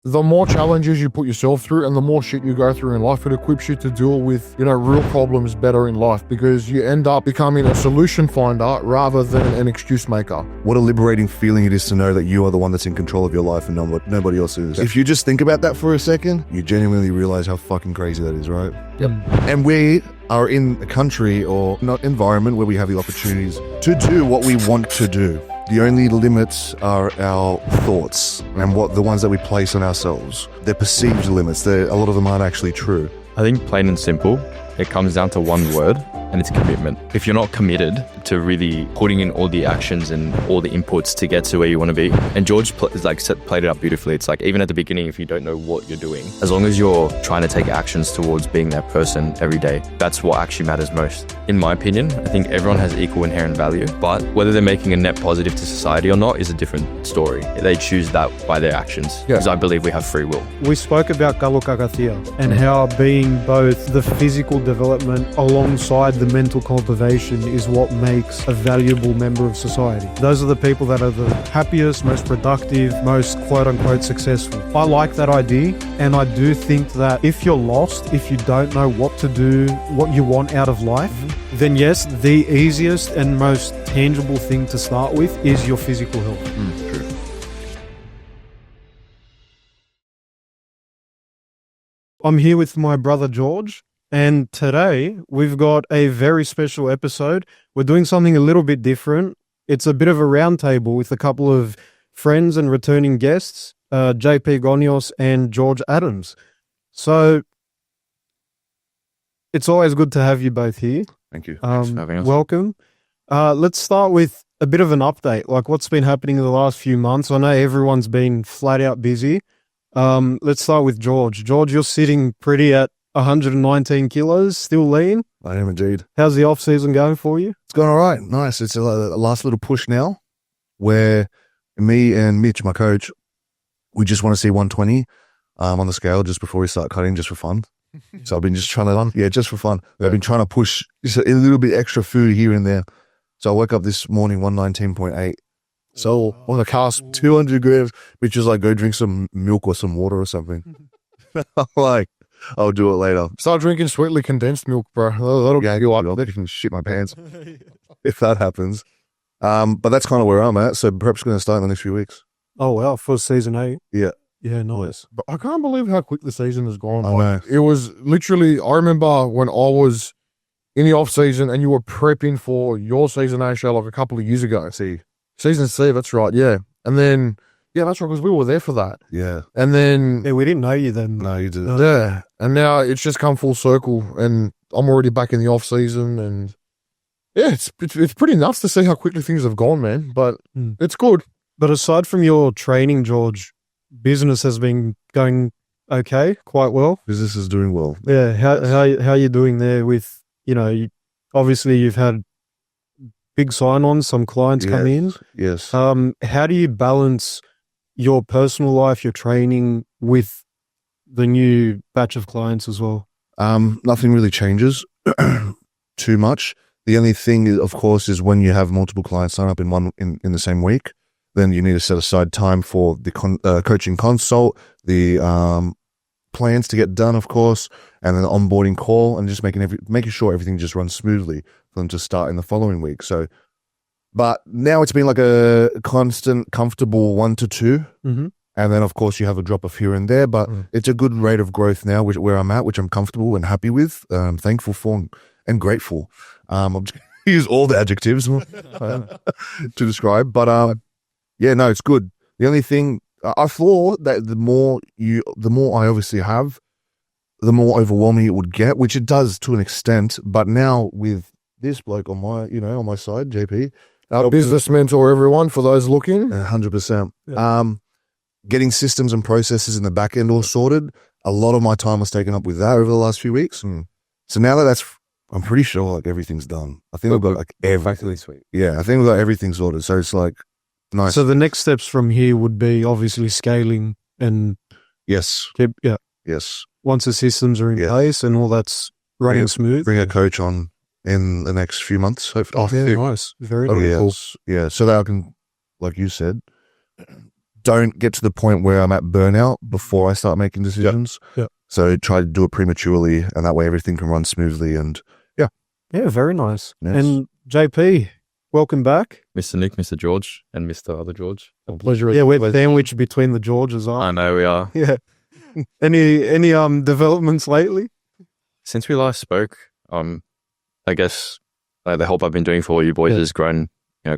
the more challenges you put yourself through and the more shit you go through in life, it equips you to deal with, real problems better in life, because you end up becoming a solution finder rather than an excuse maker. What a liberating feeling it is to know that you are the one that's in control of your life and nobody else is. If you just think about that for a second, you genuinely realize how fucking crazy that is, right? Yep. And we are in a country or not environment where we have the opportunities to do what we want to do. The only limits are our thoughts and the ones that we place on ourselves. They're perceived limits. A lot of them aren't actually true. I think plain and simple, it comes down to one word, and it's commitment. If you're not committed to really putting in all the actions and all the inputs to get to where you want to be, and George played it up beautifully. It's like, even at the beginning, if you don't know what you're doing, as long as you're trying to take actions towards being that person every day, that's what actually matters most. In my opinion, I think everyone has equal inherent value, but whether they're making a net positive to society or not is a different story. They choose that by their actions, because I believe we have free will. We spoke about Kalokagathia and how being both the physical development alongside the mental cultivation is what makes a valuable member of society. Those are the people that are the happiest, most productive, most quote-unquote successful. I like that idea, and I do think that if you're lost, if you don't know what to do, what you want out of life, then yes, the easiest and most tangible thing to start with is your physical health. True. I'm here with my brother George, and today we've got a very special episode. We're doing something a little bit different. It's a bit of a roundtable with a couple of friends and returning guests, JP Gonios and George Adams. So it's always good to have you both here. Thank you. Thanks for having us. Welcome. Let's start with a bit of an update, like what's been happening in the last few months. I know everyone's been flat out busy. Let's start with George. George, you're sitting pretty at 119 kilos, still lean. I am indeed. How's the off season going for you? It's going all right. Nice. It's a last little push now where me and Mitch, my coach, we just want to see 120 on the scale just before we start cutting, just for fun. So I've been just trying to, just for fun. I've been trying to push just a little bit extra food here and there. So I woke up this morning, 119.8. So on the cast, 200 grams, which is like, go drink some milk or some water or something. I'm like, I'll do it later. Start drinking sweetly condensed milk, bro. That'll Yeah, you I can shit my pants if that happens. But that's kind of where I'm at. So perhaps going to start in the next few weeks. Oh, wow. For season 8. Yeah. Yeah, nice. But I can't believe how quick the season has gone. I know. It was literally, I remember when I was in the off season and you were prepping for your season A show like a couple of years ago. Season C, that's right, yeah. And then, yeah, that's right, because we were there for that. Yeah. And then, Yeah, we didn't know you then. No, you did. yeah. And now it's just come full circle and I'm already back in the off season and yeah, it's pretty nuts to see how quickly things have gone, man. But it's good. But aside from your training, George, business has been going okay, quite well. Business is doing well. Yeah, how are you doing there with, obviously you've had big sign-ons, some clients come in. Yes. How do you balance your personal life, your training with the new batch of clients as well? Nothing really changes too much. The only thing, of course, is when you have multiple clients sign up in the same week, then you need to set aside time for the coaching consult, the plans to get done, of course, and then the onboarding call, and just making sure everything just runs smoothly for them to start in the following week. So, but now it's been like a constant, comfortable 1 to 2. Mm-hmm. And then, of course, you have a drop off here and there, but it's a good rate of growth now, where I'm at, which I'm comfortable and happy with, thankful for, and grateful. I'll use all the adjectives to describe, but yeah, no, it's good. The only thing, I thought that the more I obviously have, the more overwhelming it would get, which it does to an extent. But now with this bloke on my side, JP, Our business mentor, everyone, for those looking. 100%. Yeah. Getting systems and processes in the back end all sorted. A lot of my time was taken up with that over the last few weeks. So now that I'm pretty sure like everything's done. I think we've got like everything. Sweet. Yeah, I think we've got everything sorted. So it's like nice. So the next steps from here would be obviously scaling and Yes. Yes. once the systems are in place and all that's running smooth. Bring a coach on in the next few months. Hopefully. Yeah, nice. Very cool. Yeah. So that I can, like you said, don't get to the point where I'm at burnout before I start making decisions. Yeah. So try to do it prematurely, and that way everything can run smoothly. And Yeah, very nice. Yes. And JP, welcome back. Mr. Nick, Mr. George, and Mr. Other George. A pleasure. Yeah, we're sandwiched between the Georges, I aren't know we are. we? Yeah. Any developments lately? Since we last spoke, I guess the help I've been doing for all you boys has grown,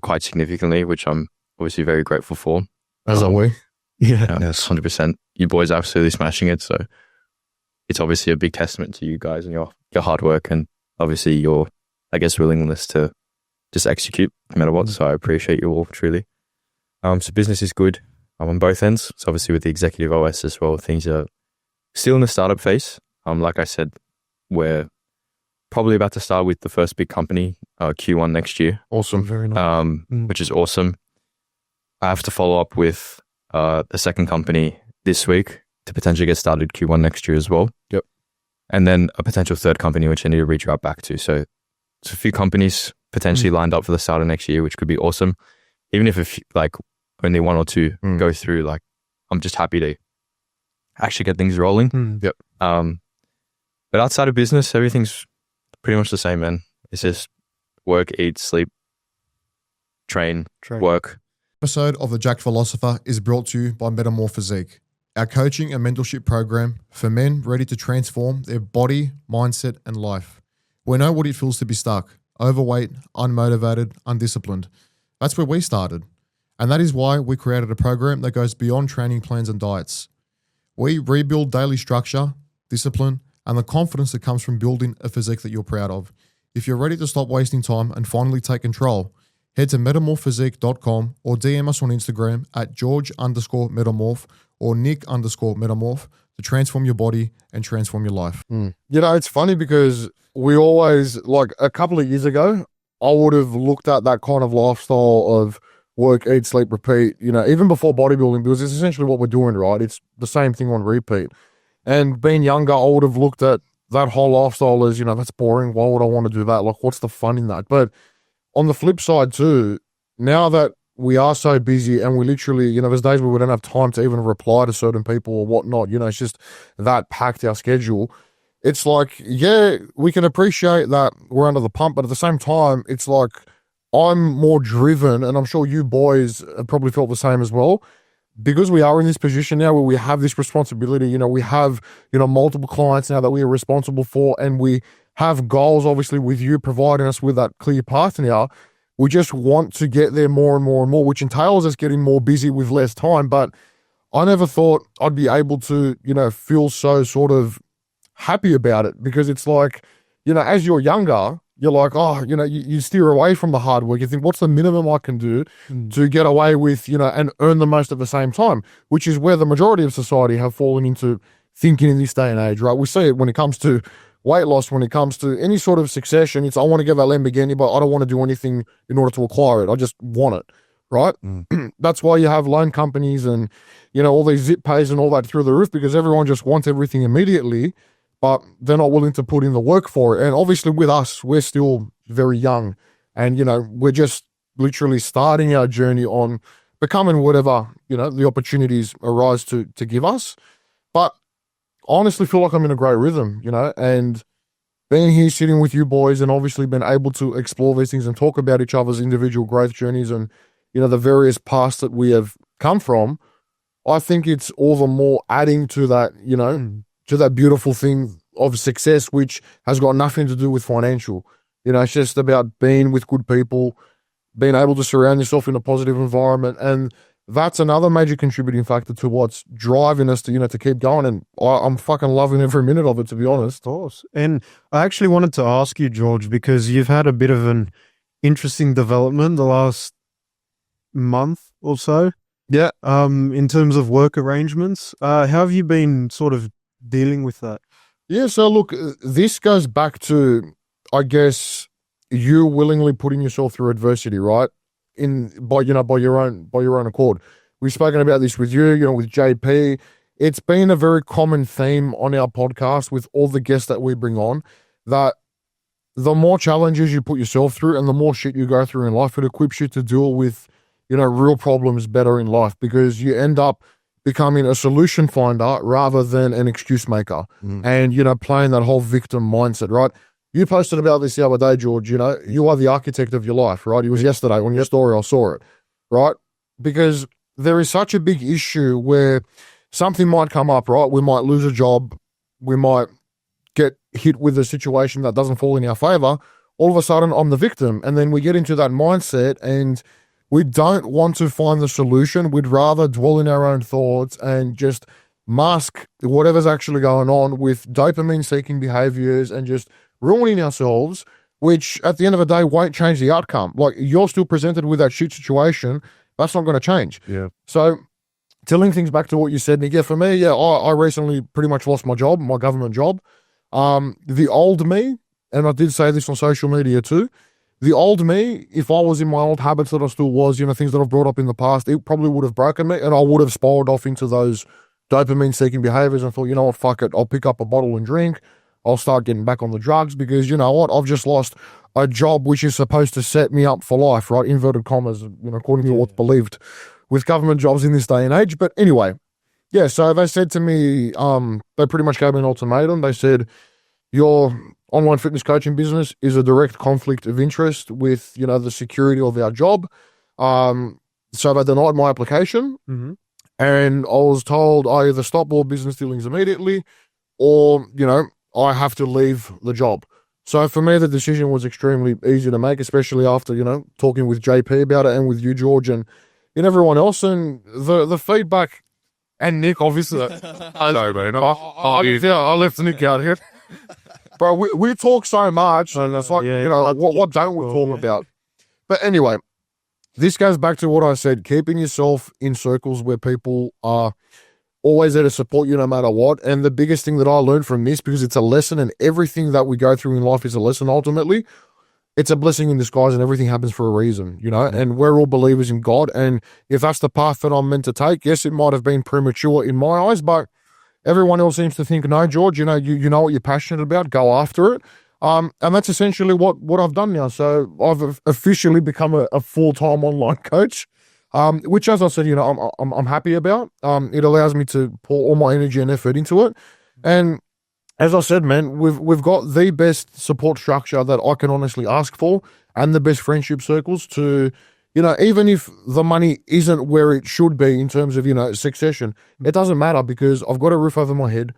quite significantly, which I'm obviously very grateful for. As are we. Yeah. Yes. 100%. You boys are absolutely smashing it. So it's obviously a big testament to you guys and your hard work, and obviously your, I guess, willingness to just execute no matter what. So I appreciate you all truly. So business is good on both ends. So obviously with the executive OS as well, things are still in the startup phase. Like I said, we're probably about to start with the first big company Q1 next year. Awesome. Very nice. Which is awesome. I have to follow up with the second company this week to potentially get started Q1 next year as well. Yep. And then a potential third company, which I need to reach out back to. So it's a few companies potentially lined up for the start of next year, which could be awesome. Even if only one or two go through, I'm just happy to actually get things rolling. Yep. But outside of business, everything's pretty much the same, man. It's just work, eat, sleep, train, work. Episode of the Jacked Philosopher is brought to you by Metamorph Physique, our coaching and mentorship program for men ready to transform their body, mindset, and life. We know what it feels to be stuck, overweight, unmotivated, undisciplined. That's where we started. And that is why we created a program that goes beyond training plans and diets. We rebuild daily structure, discipline, and the confidence that comes from building a physique that you're proud of. If you're ready to stop wasting time and finally take control, head to metamorphphysique.com or DM us on Instagram at George_metamorph or Nick_metamorph to transform your body and transform your life. It's funny because we always, a couple of years ago, I would have looked at that kind of lifestyle of work, eat, sleep, repeat, even before bodybuilding, because it's essentially what we're doing, right? It's the same thing on repeat. And being younger, I would have looked at that whole lifestyle as, that's boring. Why would I want to do that? What's the fun in that? But on the flip side too, now that we are so busy and we literally, there's days where we don't have time to even reply to certain people or whatnot, it's just that packed our schedule. It's we can appreciate that we're under the pump, but at the same time, it's I'm more driven, and I'm sure you boys probably felt the same as well, because we are in this position now where we have this responsibility. We have, multiple clients now that we are responsible for, and we have goals, obviously, with you providing us with that clear path now. We just want to get there more and more and more, which entails us getting more busy with less time. But I never thought I'd be able to, feel so sort of happy about it, because it's as you're younger, you're you steer away from the hard work. You think, what's the minimum I can do to get away with, and earn the most at the same time, which is where the majority of society have fallen into thinking in this day and age, right? We see it when it comes to weight loss, when it comes to any sort of succession. It's, I want to get that Lamborghini, but I don't want to do anything in order to acquire it. I just want it, right? That's why you have loan companies and, all these zip pays and all that through the roof, because everyone just wants everything immediately, but they're not willing to put in the work for it. And obviously with us, we're still very young, and, we're just literally starting our journey on becoming whatever, the opportunities arise to give us. But I honestly feel like I'm in a great rhythm, and being here sitting with you boys and obviously been able to explore these things and talk about each other's individual growth journeys and, the various paths that we have come from, I think it's all the more adding to that, to that beautiful thing of success, which has got nothing to do with financial. It's just about being with good people, being able to surround yourself in a positive environment. And that's another major contributing factor to what's driving us to, to keep going. And I'm fucking loving every minute of it, to be honest. Of course. And I actually wanted to ask you, George, because you've had a bit of an interesting development the last month or so. Yeah. In terms of work arrangements, how have you been sort of dealing with that? Yeah. So look, this goes back to, I guess, you willingly putting yourself through adversity, right? By your own accord. We've spoken about this with you, with JP. It's been a very common theme on our podcast with all the guests that we bring on, that the more challenges you put yourself through and the more shit you go through in life, it equips you to deal with, real problems better in life, because you end up becoming a solution finder rather than an excuse maker, and, playing that whole victim mindset, right? You posted about this the other day, George. You are the architect of your life, right? It was yesterday on your story. I saw it, right? Because there is such a big issue where something might come up, right? We might lose a job. We might get hit with a situation that doesn't fall in our favor. All of a sudden, I'm the victim. And then we get into that mindset and we don't want to find the solution. We'd rather dwell in our own thoughts and just mask whatever's actually going on with dopamine-seeking behaviors and just ruining ourselves, which at the end of the day won't change the outcome. Like, you're still presented with that shit situation. That's not going to change. Yeah. So telling things back to what you said, Nick, for me, I recently pretty much lost my job, my government job. The old me, and I did say this on social media too, the old me, if I was in my old habits that I still was, things that I've brought up in the past, it probably would have broken me, and I would have spiraled off into those dopamine-seeking behaviors and thought, you know what, fuck it, I'll pick up a bottle and drink. I'll start getting back on the drugs because, you know what, I've just lost a job which is supposed to set me up for life, right? Inverted commas, according to what's believed with government jobs in this day and age. But anyway, so they said to me, they pretty much gave me an ultimatum. They said, your online fitness coaching business is a direct conflict of interest with, the security of our job. So they denied my application, and I was told I either stop all business dealings immediately or, I have to leave the job. So for me, the decision was extremely easy to make, especially after, talking with JP about it and with you, George, and everyone else. And the feedback, and Nick, obviously. I know, man. I left Nick out here. Bro, we talk so much, and it's like, what don't we talk about? But anyway, this goes back to what I said, keeping yourself in circles where people are always there to support you no matter what. And the biggest thing that I learned from this, because it's a lesson, and everything that we go through in life is a lesson ultimately, it's a blessing in disguise, and everything happens for a reason, and we're all believers in God. And if that's the path that I'm meant to take, yes, it might have been premature in my eyes, but everyone else seems to think, no, George, you know what you're passionate about, go after it. And that's essentially what I've done now. So I've officially become a full-time online coach, which, as I said, I'm happy about. It allows me to pour all my energy and effort into it. And as I said, man, we've got the best support structure that I can honestly ask for, and the best friendship circles to, even if the money isn't where it should be in terms of, succession, it doesn't matter, because I've got a roof over my head.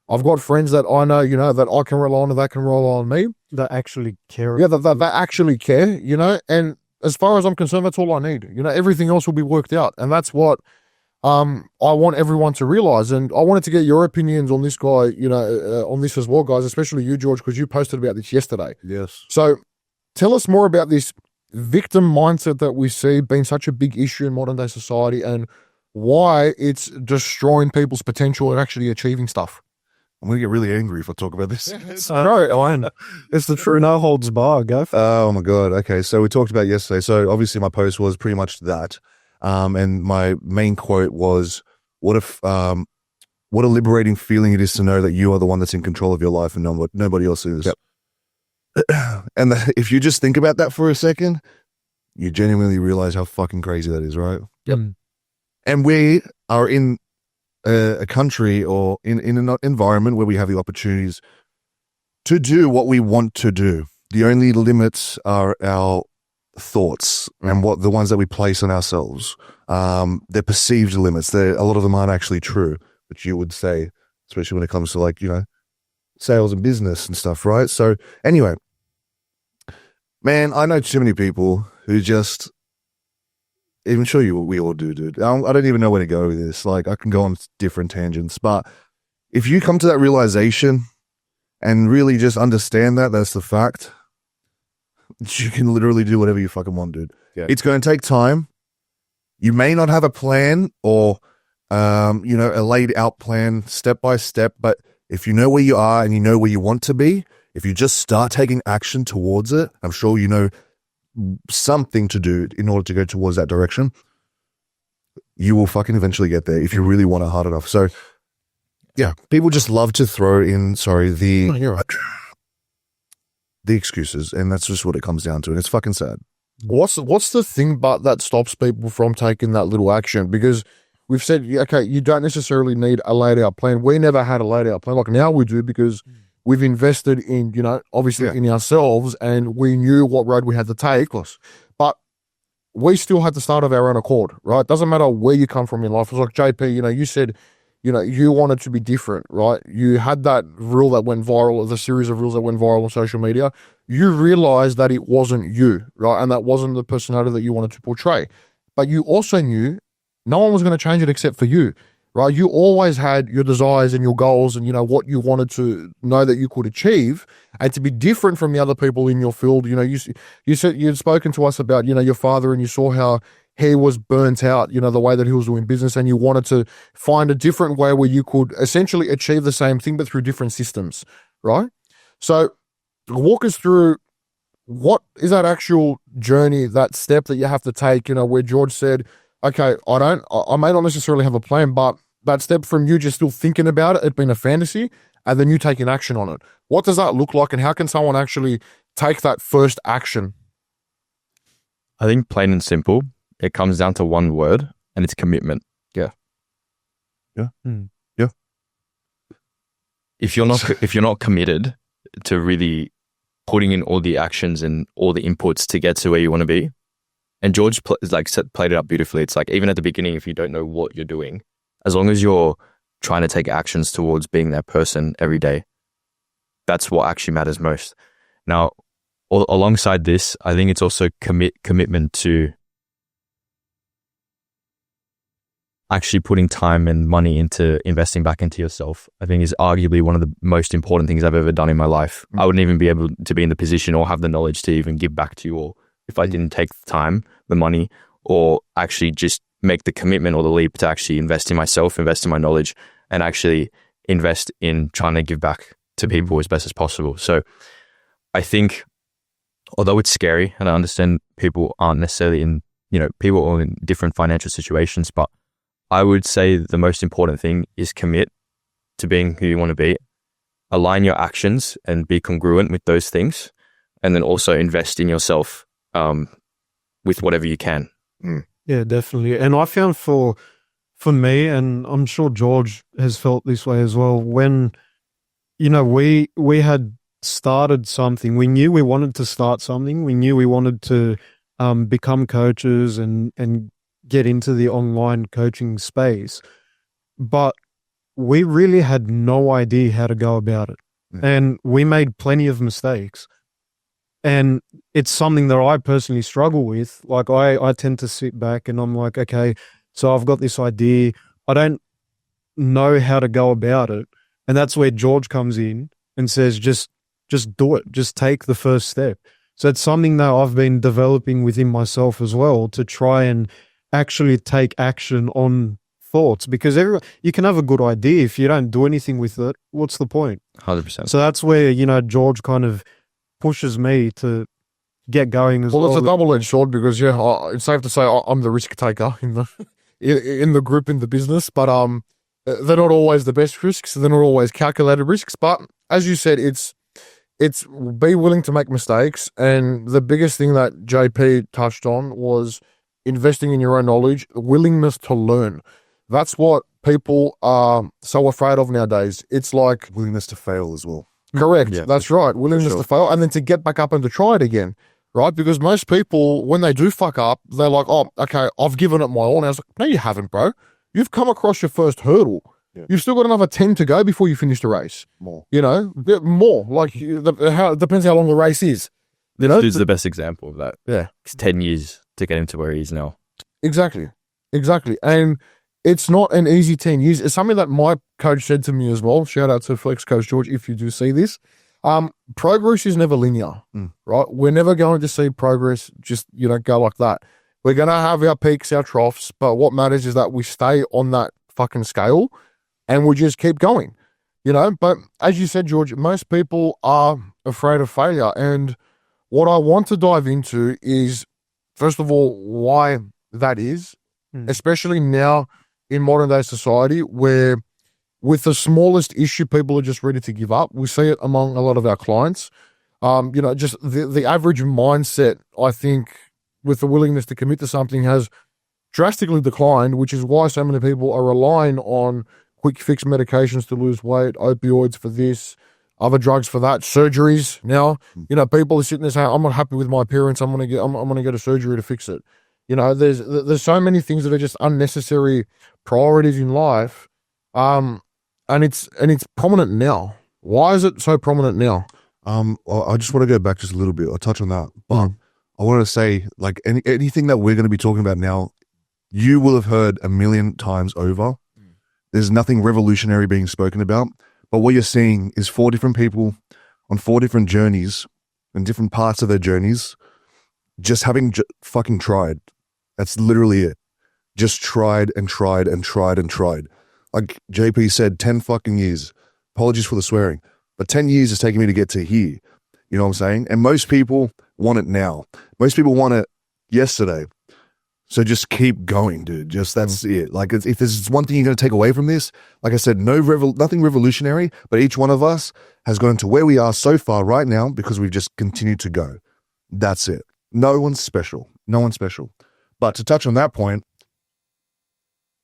I've got friends that I know, that I can rely on, and that can rely on me. That actually care. Yeah, that actually care, and as far as I'm concerned, that's all I need. Everything else will be worked out. And that's what I want everyone to realize. And I wanted to get your opinions on this guy, on this as well, guys, especially you, George, because you posted about this yesterday. Yes. So tell us more about this victim mindset that we see being such a big issue in modern day society, and why it's destroying people's potential and actually achieving stuff. I'm going to get really angry if I talk about this. It's the true no holds bar, go. Oh my God. Okay. So we talked about yesterday. So obviously my post was pretty much that. And my main quote was, what a liberating feeling it is to know that you are the one that's in control of your life and nobody else is. Yep. And if you just think about that for a second, you genuinely realize how fucking crazy that is, right? Yep. And we are in a country or in an environment where we have the opportunities to do what we want to do. The only limits are our thoughts and the ones that we place on ourselves. They're perceived limits. A lot of them aren't actually true, but you would say, especially when it comes to sales and business and stuff, right? So anyway, man, I know too many people who just, I'm sure we all do, dude. I don't even know where to go with this. I can go on different tangents, but if you come to that realization and really just understand that's the fact, you can literally do whatever you fucking want, dude. Yeah. It's going to take time. You may not have a plan or, a laid out plan step by step, but if you know where you are and you know where you want to be, if you just start taking action towards it, I'm sure you know something to do in order to go towards that direction, you will fucking eventually get there if you really want it hard enough. So yeah, people just love to throw in, you're right, the excuses, and that's just what it comes down to, and it's fucking sad. What's the thing but that stops people from taking that little action? Because we've said, okay, you don't necessarily need a laid out plan. We never had a laid out plan. Like now we do because we've invested in, obviously in ourselves, and we knew what road we had to take. But we still had to start of our own accord, right? Doesn't matter where you come from in life. It's like JP, you said, you wanted to be different, right? You had that rule that went viral, the series of rules that went viral on social media. You realized that it wasn't you, right? And that wasn't the personality that you wanted to portray. But you also knew no one was going to change it except for you, right? You always had your desires and your goals and, what you wanted to know that you could achieve, and to be different from the other people in your field. You said you'd spoken to us about, your father, and you saw how he was burnt out, the way that he was doing business, and you wanted to find a different way where you could essentially achieve the same thing, but through different systems, right? So walk us through, what is that actual journey, that step that you have to take, where George said, okay, I may not necessarily have a plan, but that step from you just still thinking about it being a fantasy, and then you taking action on it. What does that look like, and how can someone actually take that first action? I think plain and simple, it comes down to one word, and it's commitment. Yeah. If you're not committed to really putting in all the actions and all the inputs to get to where you want to be, and George played it up beautifully. It's like, even at the beginning, if you don't know what you're doing, as long as you're trying to take actions towards being that person every day, that's what actually matters most. Now, alongside this, I think it's also commitment to actually putting time and money into investing back into yourself. I think is arguably one of the most important things I've ever done in my life. I wouldn't even be able to be in the position or have the knowledge to even give back to you all if I didn't take the time, the money, or actually just make the commitment or the leap to actually invest in myself, invest in my knowledge, and actually invest in trying to give back to people as best as possible. So I think, although it's scary, and I understand people aren't necessarily in, people are in different financial situations, but I would say the most important thing is commit to being who you want to be, align your actions and be congruent with those things, and then also invest in yourself with whatever you can. Yeah, definitely. And I found for me, and I'm sure George has felt this way as well, when, we had started something, we knew we wanted to start something, we knew we wanted to become coaches and get into the online coaching space, but we really had no idea how to go about it. And we made plenty of mistakes. And it's something that I personally struggle with. Like I tend to sit back and I'm like, okay, so I've got this idea. I don't know how to go about it. And that's where George comes in and says, just do it. Just take the first step. So it's something that I've been developing within myself as well, to try and actually take action on thoughts, because you can have a good idea. If you don't do anything with it, what's the point? 100%. So that's where, George kind of pushes me to get going as well. Well, it's a double-edged sword, because it's safe to say I'm the risk taker in the group, in the business, but they're not always the best risks. They're not always calculated risks. But as you said, it's be willing to make mistakes. And the biggest thing that JP touched on was investing in your own knowledge, willingness to learn. That's what people are so afraid of nowadays. It's like willingness to fail as well. Correct. Yeah, That's right. Willingness to fail, and then to get back up and to try it again, right? Because most people, when they do fuck up, they're like, oh, okay, I've given it my all. And I was like, no, you haven't, bro. You've come across your first hurdle. Yeah. You've still got another 10 to go before you finish the race. More. More. Like, it depends how long the race is. This dude's the best example of that. Yeah. It's 10 years to get him to where he is now. Exactly. And it's not an easy 10 years. It's something that my coach said to me as well. Shout out to Flex Coach George if you do see this. Progress is never linear, right? We're never going to see progress just, go like that. We're going to have our peaks, our troughs, but what matters is that we stay on that fucking scale and we just keep going, But as you said, George, most people are afraid of failure. And what I want to dive into is, first of all, why that is, especially now in modern day society, where with the smallest issue, people are just ready to give up. We see it among a lot of our clients. Just the average mindset, I think, with the willingness to commit to something has drastically declined, which is why so many people are relying on quick fix medications to lose weight, opioids for this, other drugs for that, surgeries. Now, people are sitting there saying, I'm not happy with my appearance. I'm going to get a surgery to fix it. There's so many things that are just unnecessary priorities in life. And it's prominent now. Why is it so prominent now? I just want to go back just a little bit. I'll touch on that. But I want to say, like, anything that we're going to be talking about now, you will have heard a million times over. There's nothing revolutionary being spoken about. But what you're seeing is 4 different people on 4 different journeys and different parts of their journeys just having fucking tried. That's literally it. Just tried and tried and tried and tried. Like JP said, 10 fucking years. Apologies for the swearing. But 10 years is taking me to get to here. You know what I'm saying? And most people want it now. Most people want it yesterday. So just keep going, dude. Just that's it. Like, if there's one thing you're going to take away from this, like I said, nothing revolutionary, but each one of us has gotten to where we are so far right now because we've just continued to go. That's it. No one's special. No one's special. But to touch on that point,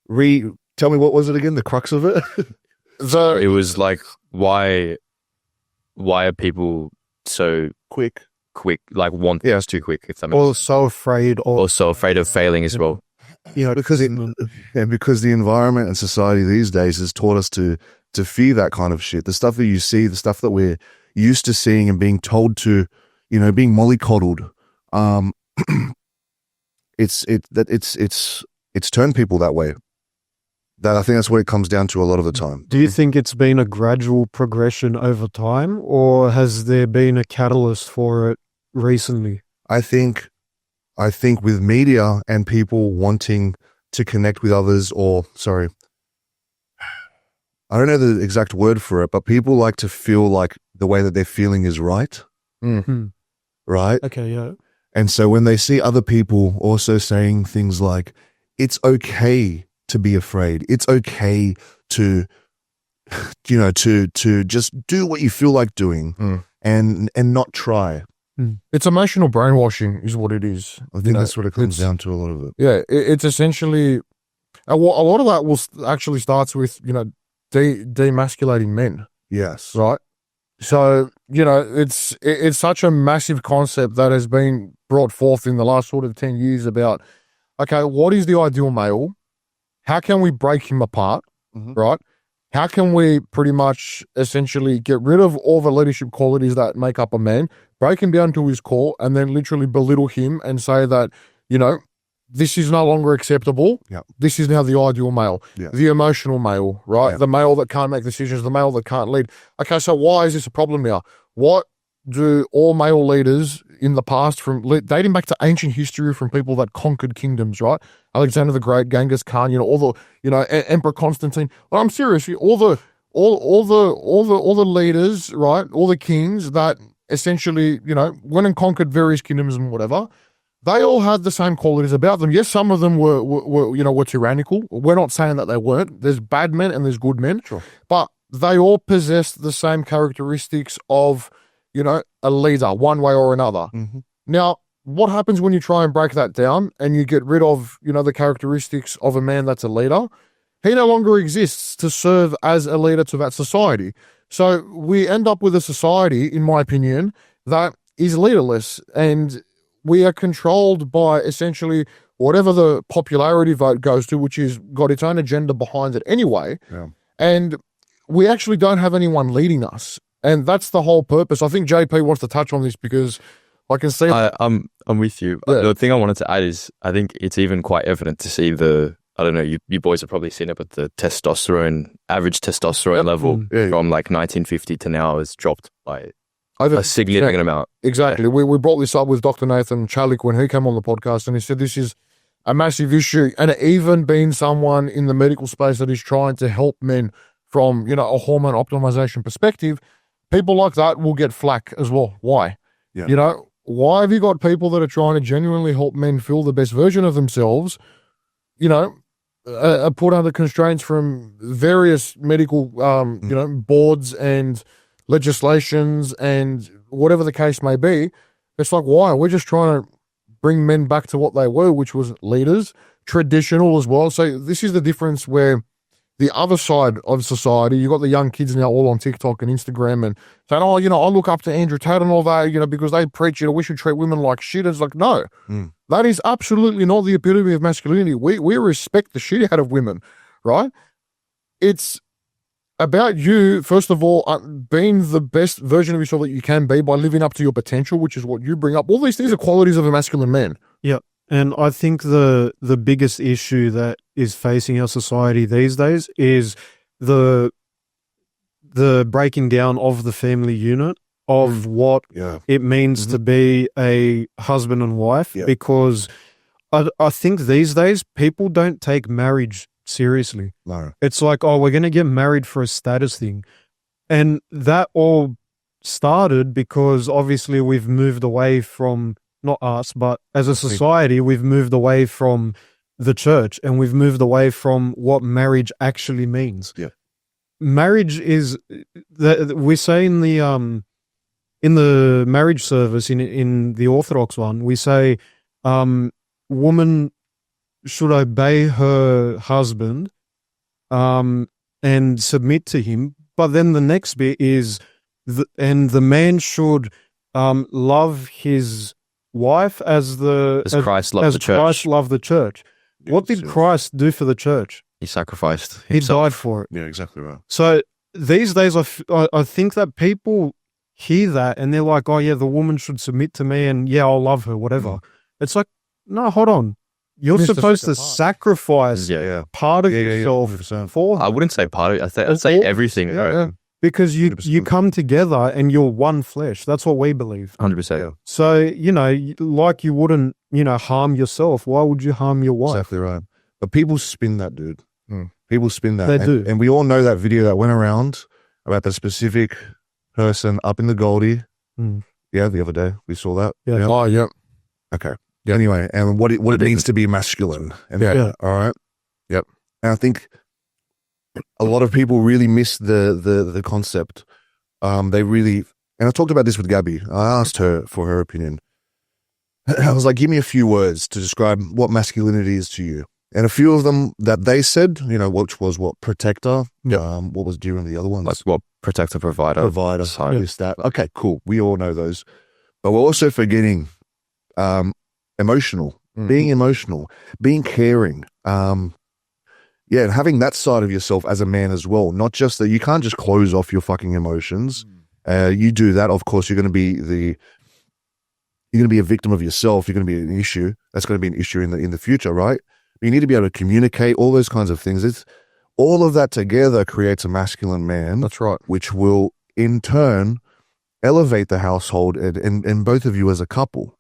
tell me, what was it again? The crux of it? So it was like, why are people so quick, like want things too quick, if that makes sense. So afraid of, Or so afraid of failing as well. Because the environment and society these days has taught us to fear that kind of shit. The stuff that you see, the stuff that we're used to seeing and being told to, being mollycoddled. It's turned people that way. That I think that's what it comes down to a lot of the time. Do you think it's been a gradual progression over time, or has there been a catalyst for it recently? I think with media and people wanting to connect with others, I don't know the exact word for it, but people like to feel like the way that they're feeling is right. Mm-hmm. Right? Okay, yeah. And so when they see other people also saying things like, it's okay to be afraid, it's okay to, to just do what you feel like doing and not try. It's emotional brainwashing is what it is. I think that's what it comes down to, a lot of it. Yeah, it's essentially, a lot of that will actually starts with, demasculating men. Yes. Right? So, it's such a massive concept that has been brought forth in the last sort of 10 years about, okay, what is the ideal male? How can we break him apart, right? How can we pretty much essentially get rid of all the leadership qualities that make up a man, break him down to his core, and then literally belittle him and say that, this is no longer acceptable. Yep. This is now the ideal male, the emotional male, right? Yep. The male that can't make decisions, the male that can't lead. Okay, so why is this a problem now? What do all male leaders in the past, from dating back to ancient history, from people that conquered kingdoms, right? Alexander the Great, Genghis Khan, all the, Emperor Constantine. But I'm serious, all the leaders, right? All the kings that essentially, went and conquered various kingdoms and whatever. They all had the same qualities about them. Yes, some of them were tyrannical. We're not saying that they weren't. There's bad men and there's good men. Sure. But they all possessed the same characteristics of, a leader, one way or another. Mm-hmm. Now, what happens when you try and break that down and you get rid of, the characteristics of a man that's a leader? He no longer exists to serve as a leader to that society. So we end up with a society, in my opinion, that is leaderless, and we are controlled by essentially whatever the popularity vote goes to, which is got its own agenda behind it anyway. Yeah. And we actually don't have anyone leading us. And that's the whole purpose. I think JP wants to touch on this because I can see... I'm with you. Yeah. The thing I wanted to add is I think it's even quite evident to see I don't know, you boys have probably seen it, but the average testosterone level from like 1950 to now has dropped by a significant amount. Exactly. Yeah. We brought this up with Dr. Nathan Chalik when he came on the podcast, and he said this is a massive issue. And even being someone in the medical space that is trying to help men from, a hormone optimization perspective, people like that will get flack as well. Why? Yeah. Why have you got people that are trying to genuinely help men feel the best version of themselves, are put under constraints from various medical, boards and legislations and whatever the case may be? It's like, why? We're just trying to bring men back to what they were, which was leaders, traditional as well. So this is the difference where the other side of society, you got the young kids now all on TikTok and Instagram and saying, oh, I look up to Andrew Tate and all that, because they preach, we should treat women like shit. It's like, no, that is absolutely not the epitome of masculinity. We respect the shit out of women, right? It's about you, first of all, being the best version of yourself that you can be by living up to your potential, which is what you bring up. All these things are qualities of a masculine man. Yeah. And I think the biggest issue that is facing our society these days is the breaking down of the family unit of what it means to be a husband and wife, because I think these days people don't take marriage seriously. No. It's like, oh, we're going to get married for a status thing. And that all started because obviously we've moved away from, not us, but as a society, we've moved away from the church and we've moved away from what marriage actually means. Yeah. Marriage is, we say in the marriage service, in the Orthodox one, we say, woman should obey her husband and submit to him. But then the next bit is, and the man should love his wife as Christ loved the church. Christ loved the church. What did Christ do for the church? He sacrificed himself. He died for it. Yeah, exactly right. So these days, I think that people hear that and they're like, oh yeah, the woman should submit to me and yeah, I'll love her, whatever. It's like, no, hold on. You're supposed to sacrifice part of yourself for her. I wouldn't say part of it. I'd say everything. Yeah. Because you come together and you're one flesh. That's what we believe. 100%. So, like you wouldn't, harm yourself. Why would you harm your wife? Exactly right. But people spin that, dude. People spin that. They do. And we all know that video that went around about the specific person up in the Goldie. Yeah, the other day. We saw that. Yeah. Oh, yeah. Okay. Yeah. Anyway, and what it means to be masculine. And all right. Yep. And I think a lot of people really miss the concept. They really, and I talked about this with Gabby. I asked her for her opinion. I was like, give me a few words to describe what masculinity is to you. And a few of them that they said, which was what? Protector. What was during the other ones? Like what? Protector, provider. Provider. This, that. Okay, cool. We all know those. But we're also forgetting emotional, being emotional, being caring. And having that side of yourself as a man as well. Not just that you can't just close off your fucking emotions. You do that, of course, you're going to be a victim of yourself. You're going to be an issue. That's going to be an issue in the future, right? You need to be able to communicate, all those kinds of things. It's all of that together creates a masculine man. That's right. Which will in turn elevate the household and both of you as a couple.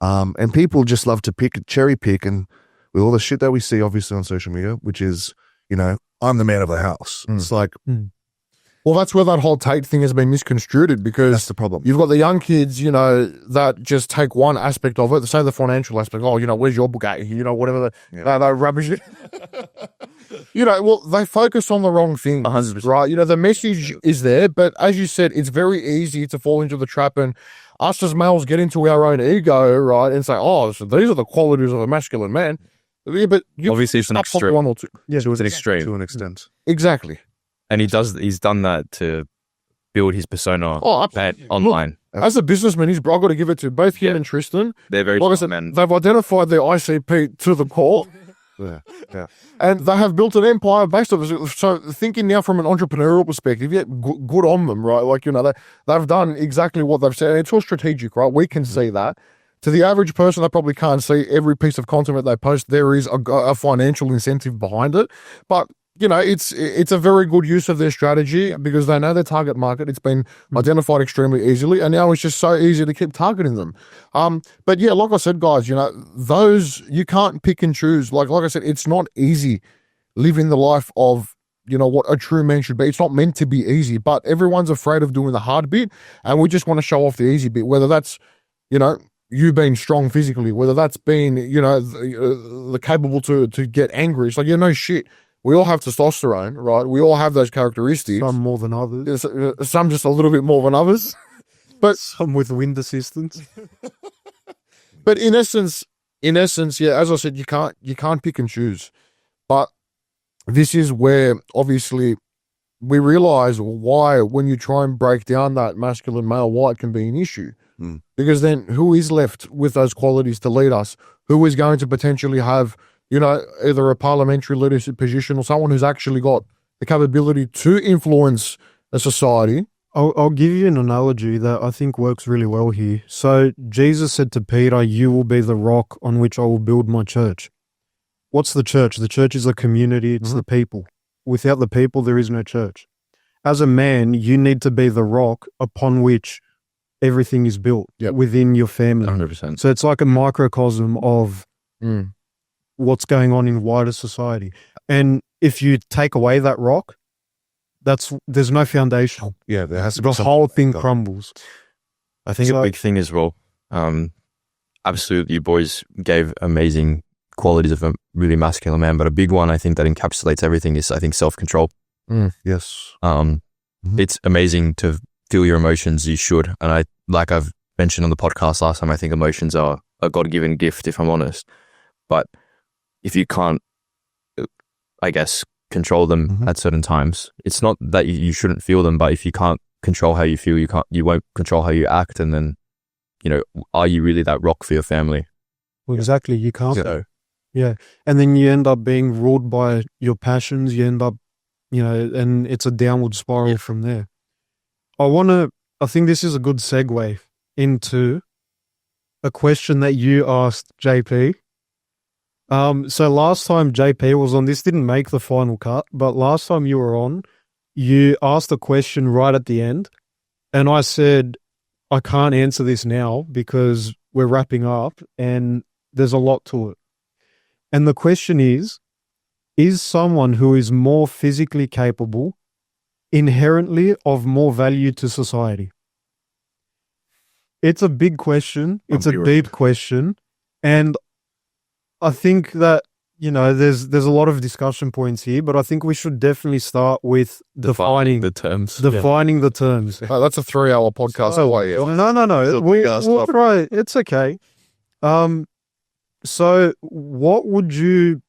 And people just love to cherry pick, and with all the shit that we see obviously on social media, which is, I'm the man of the house. It's like, well, that's where that whole Tate thing has been misconstrued, because that's the problem. You've got the young kids, that just take one aspect of it, say the financial aspect. Oh, where's your book at? Whatever the rubbish. Well, they focus on the wrong thing, 100%. right? The message is there, but as you said, it's very easy to fall into the trap, and us as males get into our own ego, right, and say, oh, so these are the qualities of a masculine man. Yeah, but obviously it's an extreme. One or two. Yeah, it's an extreme to an extent. Exactly. And he's done that to build his persona absolutely. online. Look, as a businessman, I've got to give it to both him and Tristan. They're very like I said, they've identified their ICP to the core. Yeah. And they have built an empire based on it. So thinking now from an entrepreneurial perspective, good on them, right? Like, they've done exactly what they've said. And it's all strategic, right? We can see that. To the average person, they probably can't see every piece of content that they post. There is a financial incentive behind it. But, it's a very good use of their strategy, because they know their target market. It's been identified extremely easily, and now it's just so easy to keep targeting them. But yeah, like I said, guys, those, you can't pick and choose. Like I said, it's not easy living the life of, what a true man should be. It's not meant to be easy, but everyone's afraid of doing the hard bit, and we just want to show off the easy bit, whether that's, you being strong physically, whether that's being, the capable to get angry. It's like, no shit. We all have testosterone, right? We all have those characteristics. Some more than others. Some just a little bit more than others. But some with wind assistance. But in essence, yeah, as I said, you can't pick and choose. But this is where obviously we realize why when you try and break down that masculine male, why it can be an issue. Because then who is left with those qualities to lead us? Who is going to potentially have, either a parliamentary leadership position or someone who's actually got the capability to influence a society? I'll give you an analogy that I think works really well here. So Jesus said to Peter, "You will be the rock on which I will build my church." What's the church? The church is a community. It's the people. Without the people, there is no church. As a man, you need to be the rock upon which everything is built within your family. 100%. So it's like a microcosm of what's going on in wider society. And if you take away that rock, there's no foundation. Yeah, there has to be the whole thing crumbles. I think a big thing as well. Absolutely, you boys gave amazing qualities of a really masculine man, but a big one I think that encapsulates everything is, I think, self-control. Yes. It's amazing to feel your emotions. You should. And like I've mentioned on the podcast last time, I think emotions are a God-given gift, if I'm honest. But if you can't, I guess, control them at certain times, it's not that you shouldn't feel them, but if you can't control how you feel, you won't control how you act. And then, are you really that rock for your family? Well, exactly. You can't. So, yeah. And then you end up being ruled by your passions. You end up, and it's a downward spiral from there. I think this is a good segue into a question that you asked JP. So last time JP was on, this didn't make the final cut, but last time you were on, you asked a question right at the end. And I said, I can't answer this now because we're wrapping up and there's a lot to it. And the question is someone who is more physically capable inherently of more value to society? It's a big question. It's a deep question. And I think that, there's a lot of discussion points here, but I think we should definitely start with defining the terms. Defining the terms. Oh, that's a 3-hour podcast. No. We'll try. It's okay. So what would you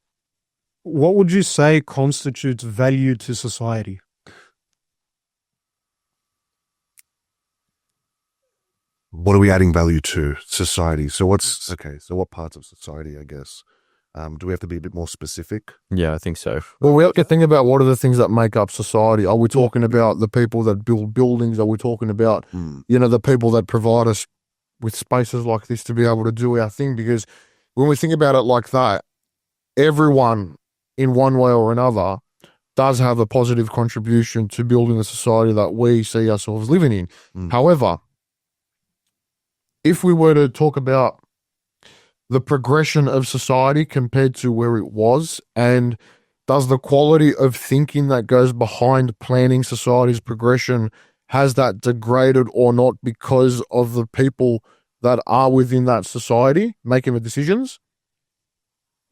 say constitutes value to society? What are we adding value to society? So what parts of society, I guess? Do we have to be a bit more specific? Yeah, I think so. Well, we have to think about what are the things that make up society. Are we talking about the people that build buildings? Are we talking about, the people that provide us with spaces like this to be able to do our thing? Because when we think about it like that, everyone in one way or another does have a positive contribution to building the society that we see ourselves living in. However, if we were to talk about the progression of society compared to where it was, and does the quality of thinking that goes behind planning society's progression, has that degraded or not because of the people that are within that society making the decisions?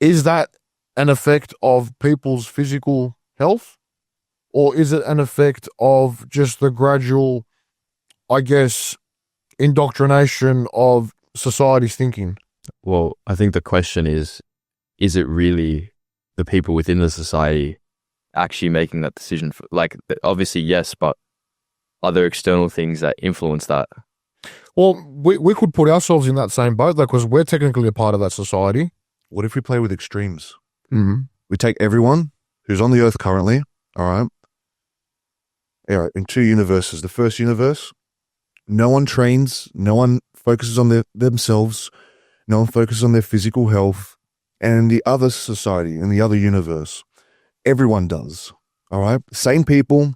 Is that an effect of people's physical health? Or is it an effect of just the gradual, I guess, indoctrination of society's thinking? Well, I think the question is it really the people within the society actually making that decision? Obviously, yes, but are there external things that influence that? Well, we could put ourselves in that same boat, because we're technically a part of that society. What if we play with extremes? Mm-hmm. We take everyone who's on the earth currently, all right, in two universes. The first universe, no one trains, no one focuses on themselves, no one focuses on their physical health. And in the other society, in the other universe, everyone does, all right? Same people,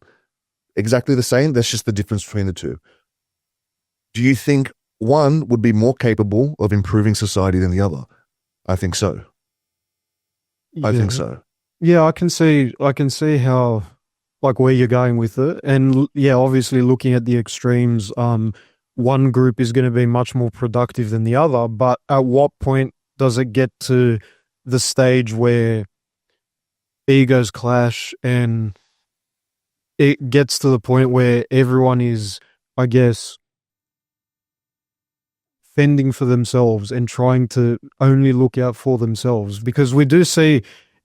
exactly the same, that's just the difference between the two. Do you think one would be more capable of improving society than the other? I think so. I think so. Yeah, I can see how, where you're going with it. And yeah, obviously looking at the extremes, one group is going to be much more productive than the other, but at what point does it get to the stage where egos clash and it gets to the point where everyone is, I guess, fending for themselves and trying to only look out for themselves. Because we do see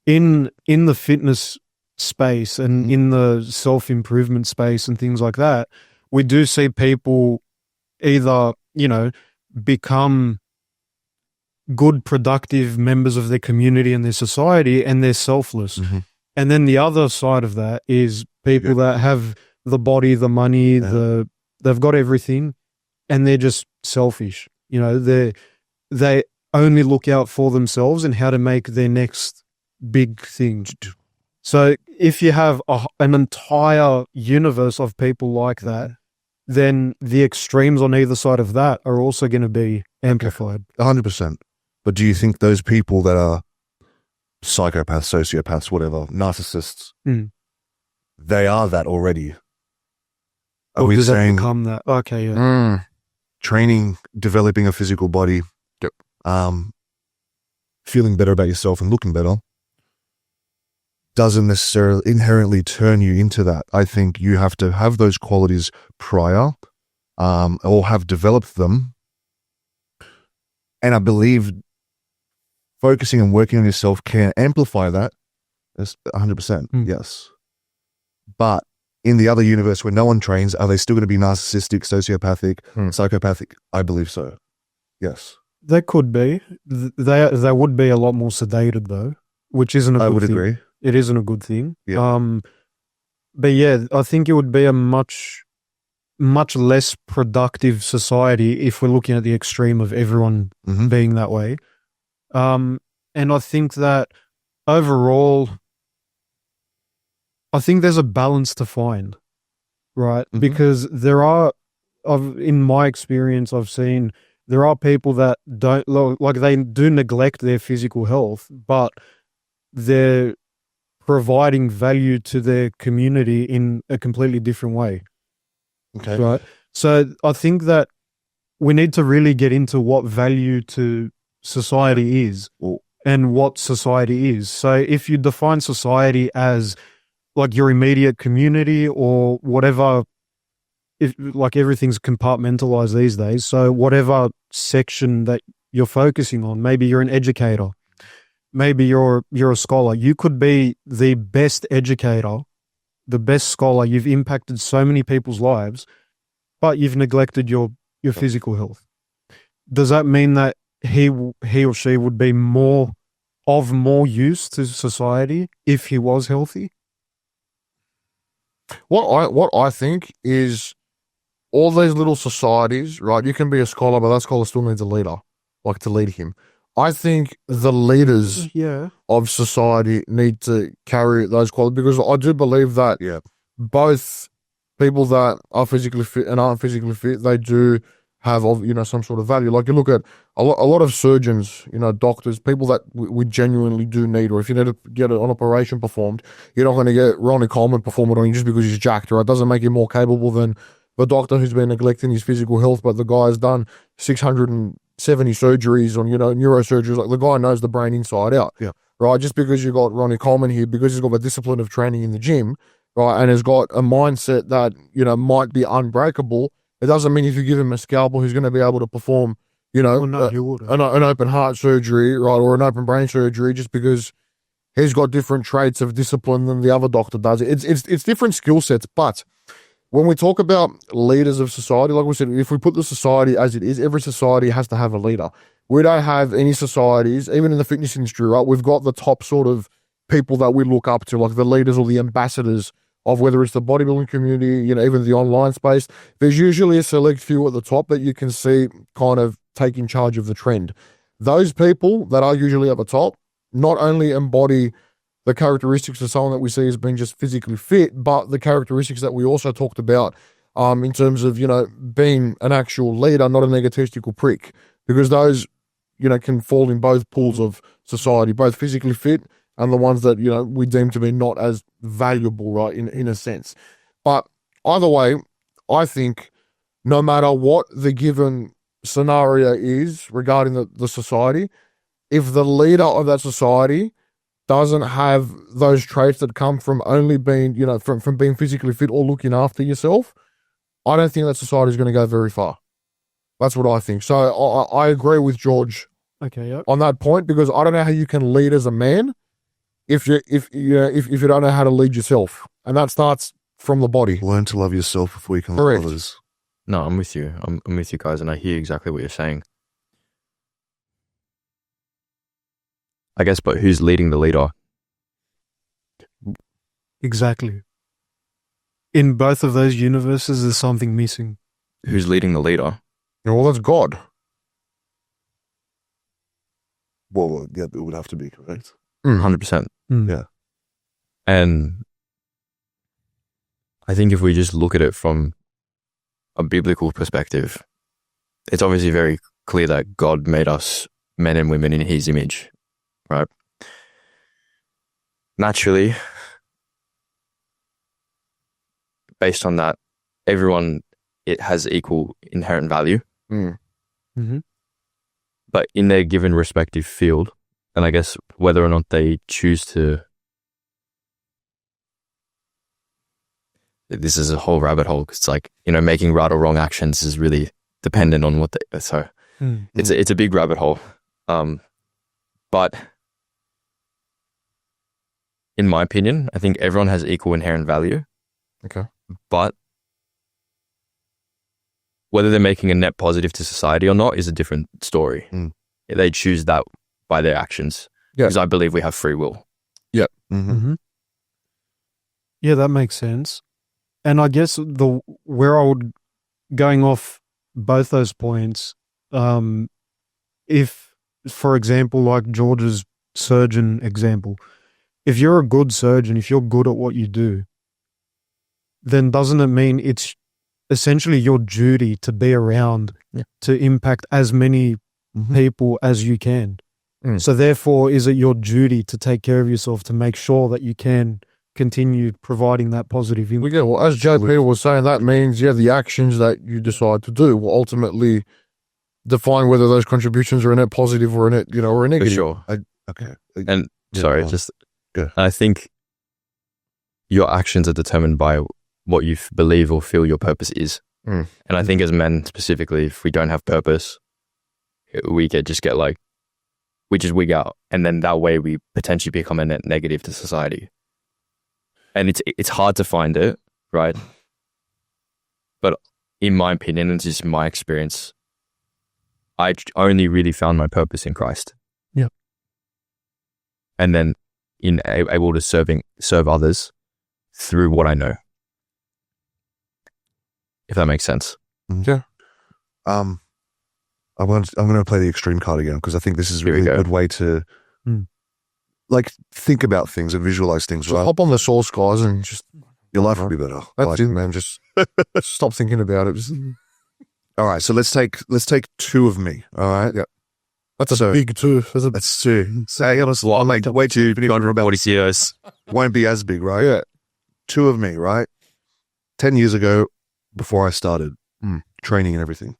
in the fitness space and in the self-improvement space and things like that, we do see people either, become good, productive members of their community and their society, and they're selfless. Mm-hmm. And then the other side of that is people that have the body, the money, they've got everything, and they're just selfish. They only look out for themselves and how to make their next big thing. So if you have an entire universe of people like that, then the extremes on either side of that are also going to be amplified. 100%. But do you think those people that are psychopaths, sociopaths, whatever, narcissists, they are that already? Are we does that saying become that? Okay, yeah. Training, developing a physical body, feeling better about yourself and looking better doesn't necessarily inherently turn you into that. I think you have to have those qualities prior, or have developed them. And I believe focusing and working on yourself can amplify that. That's 100%, yes. But in the other universe where no one trains, are they still going to be narcissistic, sociopathic, psychopathic? I believe so. Yes. They could be. They would be a lot more sedated though, which isn't a good thing. I would agree. It isn't a good thing. Yeah. But yeah, I think it would be a much less productive society if we're looking at the extreme of everyone being that way. And I think that overall, I think there's a balance to find, right? Because there are, in my experience, I've seen there are people that don't, like they do neglect their physical health, but they're providing value to their community in a completely different way. Okay. Right. So I think that we need to really get into what value to society is and what society is. So if you define society as like your immediate community or whatever, if like everything's compartmentalized these days. So whatever section that you're focusing on, maybe you're an educator, maybe you're a scholar. You could be the best educator, the best scholar. You've impacted so many people's lives, but you've neglected your physical health. Does that mean that he or she would be more use to society if he was healthy? What I think is all these little societies, right? You can be a scholar, but that scholar still needs a leader, like to lead him. I think the leaders of society need to carry those qualities, because I do believe that both people that are physically fit and aren't physically fit, they do have some sort of value. Like you look at a lot of surgeons, doctors, people that we genuinely do need, or if you need to get an operation performed, you're not going to get Ronnie Coleman perform it on you just because he's jacked, right? It doesn't make him more capable than the doctor who's been neglecting his physical health, but the guy has done 670 surgeries on, neurosurgeries. Like the guy knows the brain inside out, right? Just because you got Ronnie Coleman here, because he's got the discipline of training in the gym, right, and has got a mindset that, might be unbreakable, it doesn't mean if you give him a scalpel, he's going to be able to perform, an open heart surgery, right, or an open brain surgery, just because he's got different traits of discipline than the other doctor does. It's different skill sets. But when we talk about leaders of society, like we said, if we put the society as it is, every society has to have a leader. We don't have any societies, even in the fitness industry, right? We've got the top sort of people that we look up to, like the leaders or the ambassadors of whether it's the bodybuilding community, even the online space. There's usually a select few at the top that you can see kind of taking charge of the trend. Those people that are usually at the top not only embody the characteristics of someone that we see as being just physically fit, but the characteristics that we also talked about in terms of, being an actual leader, not an egotistical prick, because those, can fall in both pools of society, both physically fit and the ones that, we deem to be not as valuable, right, in a sense. But either way, I think no matter what the given scenario is regarding the society, if the leader of that society doesn't have those traits that come from only being, from being physically fit or looking after yourself, I don't think that society is going to go very far. That's what I think. So I agree with George Okay, yeah. on that point, because I don't know how you can lead as a man if you don't know how to lead yourself, and that starts from the body. Learn to love yourself before you can Correct. love others. No, I'm with you. I'm with you guys, and I hear exactly what you're saying. I guess, but who's leading the leader? Exactly. In both of those universes, there's something missing. Who's leading the leader? Well, that's God. Well, yeah, it would have to be correct. 100%. Mm. Yeah. And I think if we just look at it from a biblical perspective, it's obviously very clear that God made us men and women in his image, right? Naturally, based on that, everyone, it has equal inherent value, Mm-hmm. but in their given respective field, and I guess whether or not they choose to, this is a whole rabbit hole. It's like, making right or wrong actions is really dependent on what they, so it's a big rabbit hole. But in my opinion, I think everyone has equal inherent value. Okay. But whether they're making a net positive to society or not is a different story. They choose that by their actions. Yeah. Because I believe we have free will. Mm-hmm. Yeah, that makes sense. And I guess where I would, going off both those points, if, for example, like George's surgeon example, if you're a good surgeon, if you're good at what you do, then doesn't it mean it's essentially your duty to be around to impact as many people as you can? So therefore, is it your duty to take care of yourself, to make sure that you can continue providing that positive impact? Yeah, well, as JP was saying, that means, the actions that you decide to do will ultimately define whether those contributions are a net positive or a net, or a For negative. sure. Okay. And Go. I think your actions are determined by what you believe or feel your purpose is. And I think as men specifically, if we don't have purpose, we just wig out. And then that way we potentially become a net negative to society. And it's hard to find it, right? But in my opinion, and just my experience, I only really found my purpose in Christ. Yeah. And then able to serve others through what I know. If that makes sense. Yeah. I'm going to play the extreme card again, because I think this is a really good way to think about things and visualize things. Just right? hop on the source, guys, and just Your life will be better. that's it, man. Just stop thinking about it. Just, All right, so let's take two of me. All right, yeah, that's a big two. that's two. Say honestly, I'm like way too big on about 40 CEOs. won't be as big, right? Yeah. Two of me, right? 10 years ago, before I started training and everything.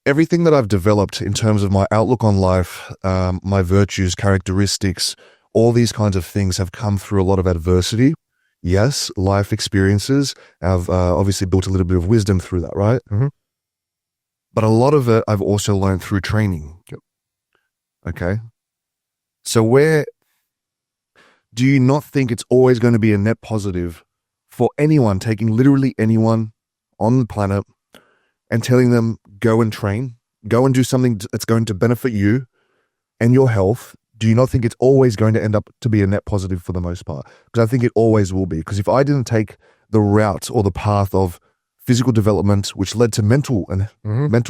Everything that I've developed in terms of my outlook on life, my virtues, characteristics, all these kinds of things have come through a lot of adversity. Yes, life experiences. I've obviously built a little bit of wisdom through that, right? Mhm. But a lot of it I've also learned through training. Yep. Okay. So do you not think it's always going to be a net positive for anyone, taking literally anyone on the planet and telling them, go and train, go and do something that's going to benefit you and your health? Do you not think it's always going to end up to be a net positive for the most part? Because I think it always will be. Because if I didn't take the route or the path of physical development, which led to mental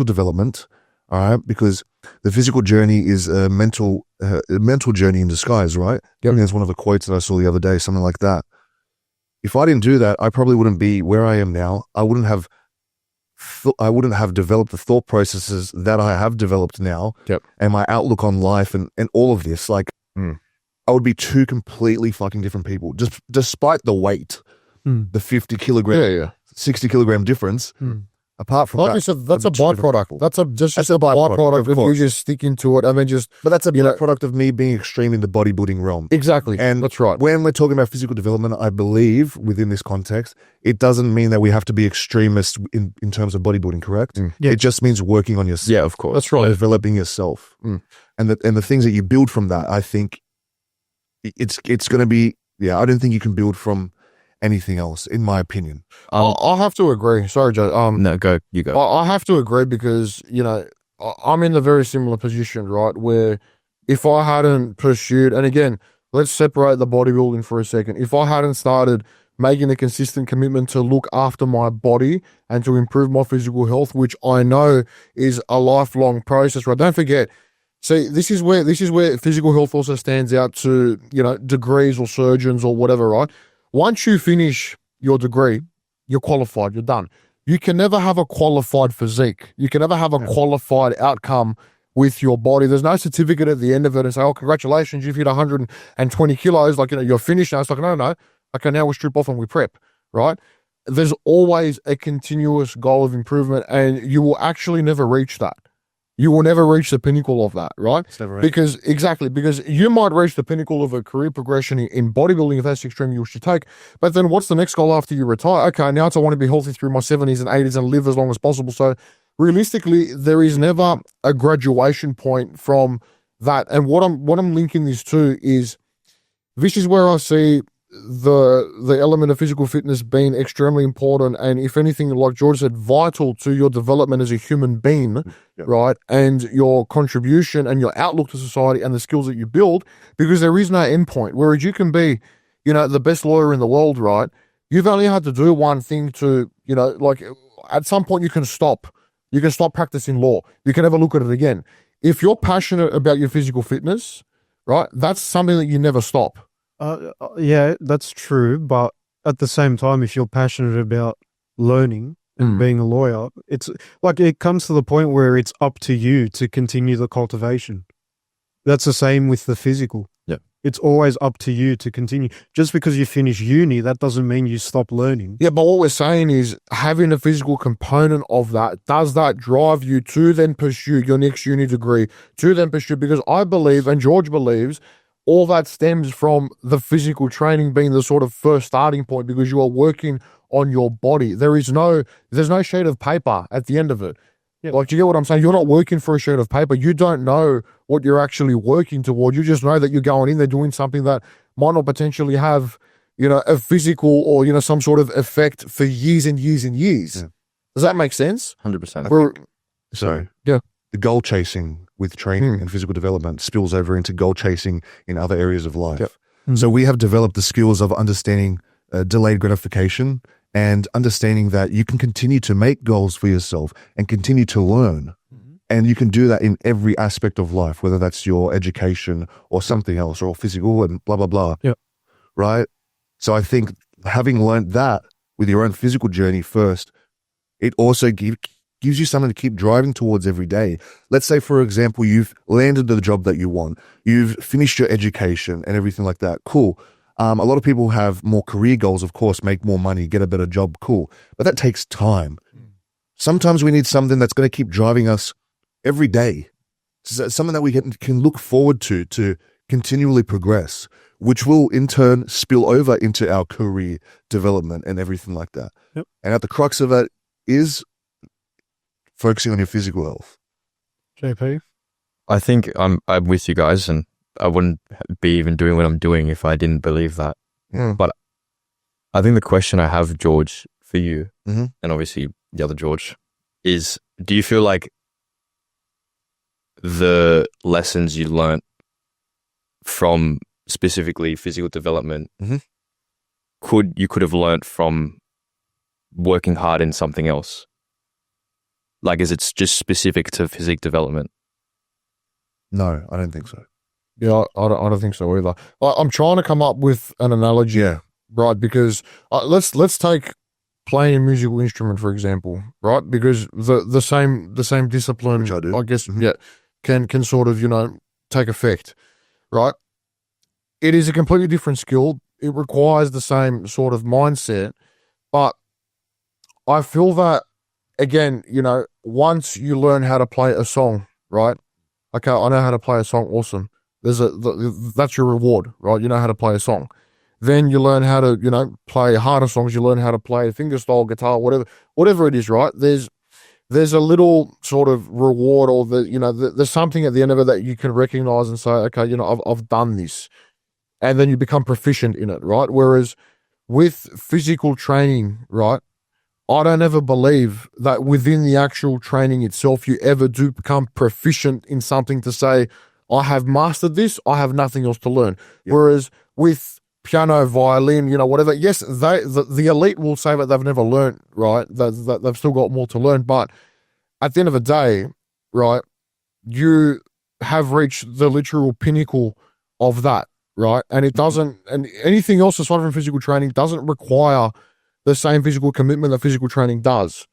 development, all right, because the physical journey is a mental journey in disguise, right? I think that's one of the quotes that I saw the other day, something like that. If I didn't do that, I probably wouldn't be where I am now. I wouldn't have developed the thought processes that I have developed now, and my outlook on life and all of this. Like, I would be two completely fucking different people, just despite the weight, the 50 kilogram, 60 kilogram difference. Apart from Like that, you said, that's a it's different. byproduct. That's just a a byproduct of of you course. just sticking to it and then just But that's a you know- byproduct of me being extreme in the bodybuilding realm. exactly. And that's right. When we're talking about physical development, I believe within this context, it doesn't mean that we have to be extremists in terms of bodybuilding, correct? Yeah. It just means working on yourself. Yeah, of course. That's right. Developing yourself. Mm. And the things that you build from that, I think it's going to be, I don't think you can build from anything else, in my opinion. I'll have to agree. Sorry, Joe. No, go. You go. I have to agree because, I'm in a very similar position, right? Where if I hadn't pursued, and again, let's separate the bodybuilding for a second. If I hadn't started making a consistent commitment to look after my body and to improve my physical health, which I know is a lifelong process, right? Don't forget, see, this is where physical health also stands out to, degrees or surgeons or whatever, right? Once you finish your degree, you're qualified, you're done. You can never have a qualified physique. You can never have a qualified outcome with your body. There's no certificate at the end of it and say, oh, congratulations, you've hit 120 kilos. Like, you're finished now. It's like, no. Okay, now we strip off and we prep, right? There's always a continuous goal of improvement and you will actually never reach that. You will never reach the pinnacle of that, right? It's never Because you might reach the pinnacle of a career progression in bodybuilding if that's the extreme you wish to take. But then what's the next goal after you retire? Okay, now it's I want to be healthy through my 70s and 80s and live as long as possible. So realistically, there is never a graduation point from that. And what I'm linking this to is this is where I see the element of physical fitness being extremely important and, if anything, like George said, vital to your development as a human being, right? And your contribution and your outlook to society and the skills that you build, because there is no end point. Whereas you can be, the best lawyer in the world, right? You've only had to do one thing to, like at some point you can stop. You can stop practicing law. You can never look at it again. If you're passionate about your physical fitness, right, that's something that you never stop. Yeah, that's true. But at the same time, if you're passionate about learning and being a lawyer, it's like it comes to the point where it's up to you to continue the cultivation. That's the same with the physical. Yeah. It's always up to you to continue. Just because you finish uni, that doesn't mean you stop learning. Yeah, but what we're saying is having a physical component of that, does that drive you to then pursue your next uni degree, because I believe, and George believes, all that stems from the physical training being the sort of first starting point because you are working on your body. There's no sheet of paper at the end of it. Yeah. Like, do you get what I'm saying? You're not working for a sheet of paper. You don't know what you're actually working toward. You just know that you're going in there doing something that might not potentially have, a physical or, some sort of effect for years and years and years. Yeah. Does that make sense? 100%. So, yeah. The goal chasing with training and physical development spills over into goal chasing in other areas of life. Yep. So we have developed the skills of understanding delayed gratification and understanding that you can continue to make goals for yourself and continue to learn. And you can do that in every aspect of life, whether that's your education or something else or physical and blah, blah, blah. Yeah. Right? So I think having learned that with your own physical journey first, it also gives you something to keep driving towards every day. Let's say, for example, you've landed the job that you want. You've finished your education and everything like that. Cool. A lot of people have more career goals, of course, make more money, get a better job. Cool. But that takes time. Sometimes we need something that's going to keep driving us every day. Something that we can look forward to continually progress, which will in turn spill over into our career development and everything like that. Yep. And at the crux of it is focusing on your physical health. JP? I think I'm with you guys, and I wouldn't be even doing what I'm doing if I didn't believe that. But I think the question I have, George, for you, and obviously the other George, is do you feel like the lessons you learnt from specifically physical development you could have learnt from working hard in something else? Like, is it just specific to physique development? No, I don't think so. Yeah, I don't think so either. I'm trying to come up with an analogy, right? Because let's take playing a musical instrument, for example, right? Because the same discipline, Which I do. I guess, can sort of, take effect, right? It is a completely different skill. It requires the same sort of mindset, but I feel that again, you know, once you learn how to play a song, right? Okay, I know how to play a song. Awesome. That's your reward, right? You know how to play a song. Then you learn how to, you know, play harder songs. You learn how to play fingerstyle guitar, whatever it is, right? There's a little sort of reward, or there's something at the end of it that you can recognize and say, okay, you know, I've done this, and then you become proficient in it, right? Whereas with physical training, right, I don't ever believe that within the actual training itself, you ever do become proficient in something to say, I have mastered this, I have nothing else to learn. Yep. Whereas with piano, violin, you know, whatever, yes, the elite will say that they've never learned, right? That they've still got more to learn. But at the end of the day, right, you have reached the literal pinnacle of that, right? And it doesn't, and anything else aside from physical training doesn't require the same physical commitment that physical training does,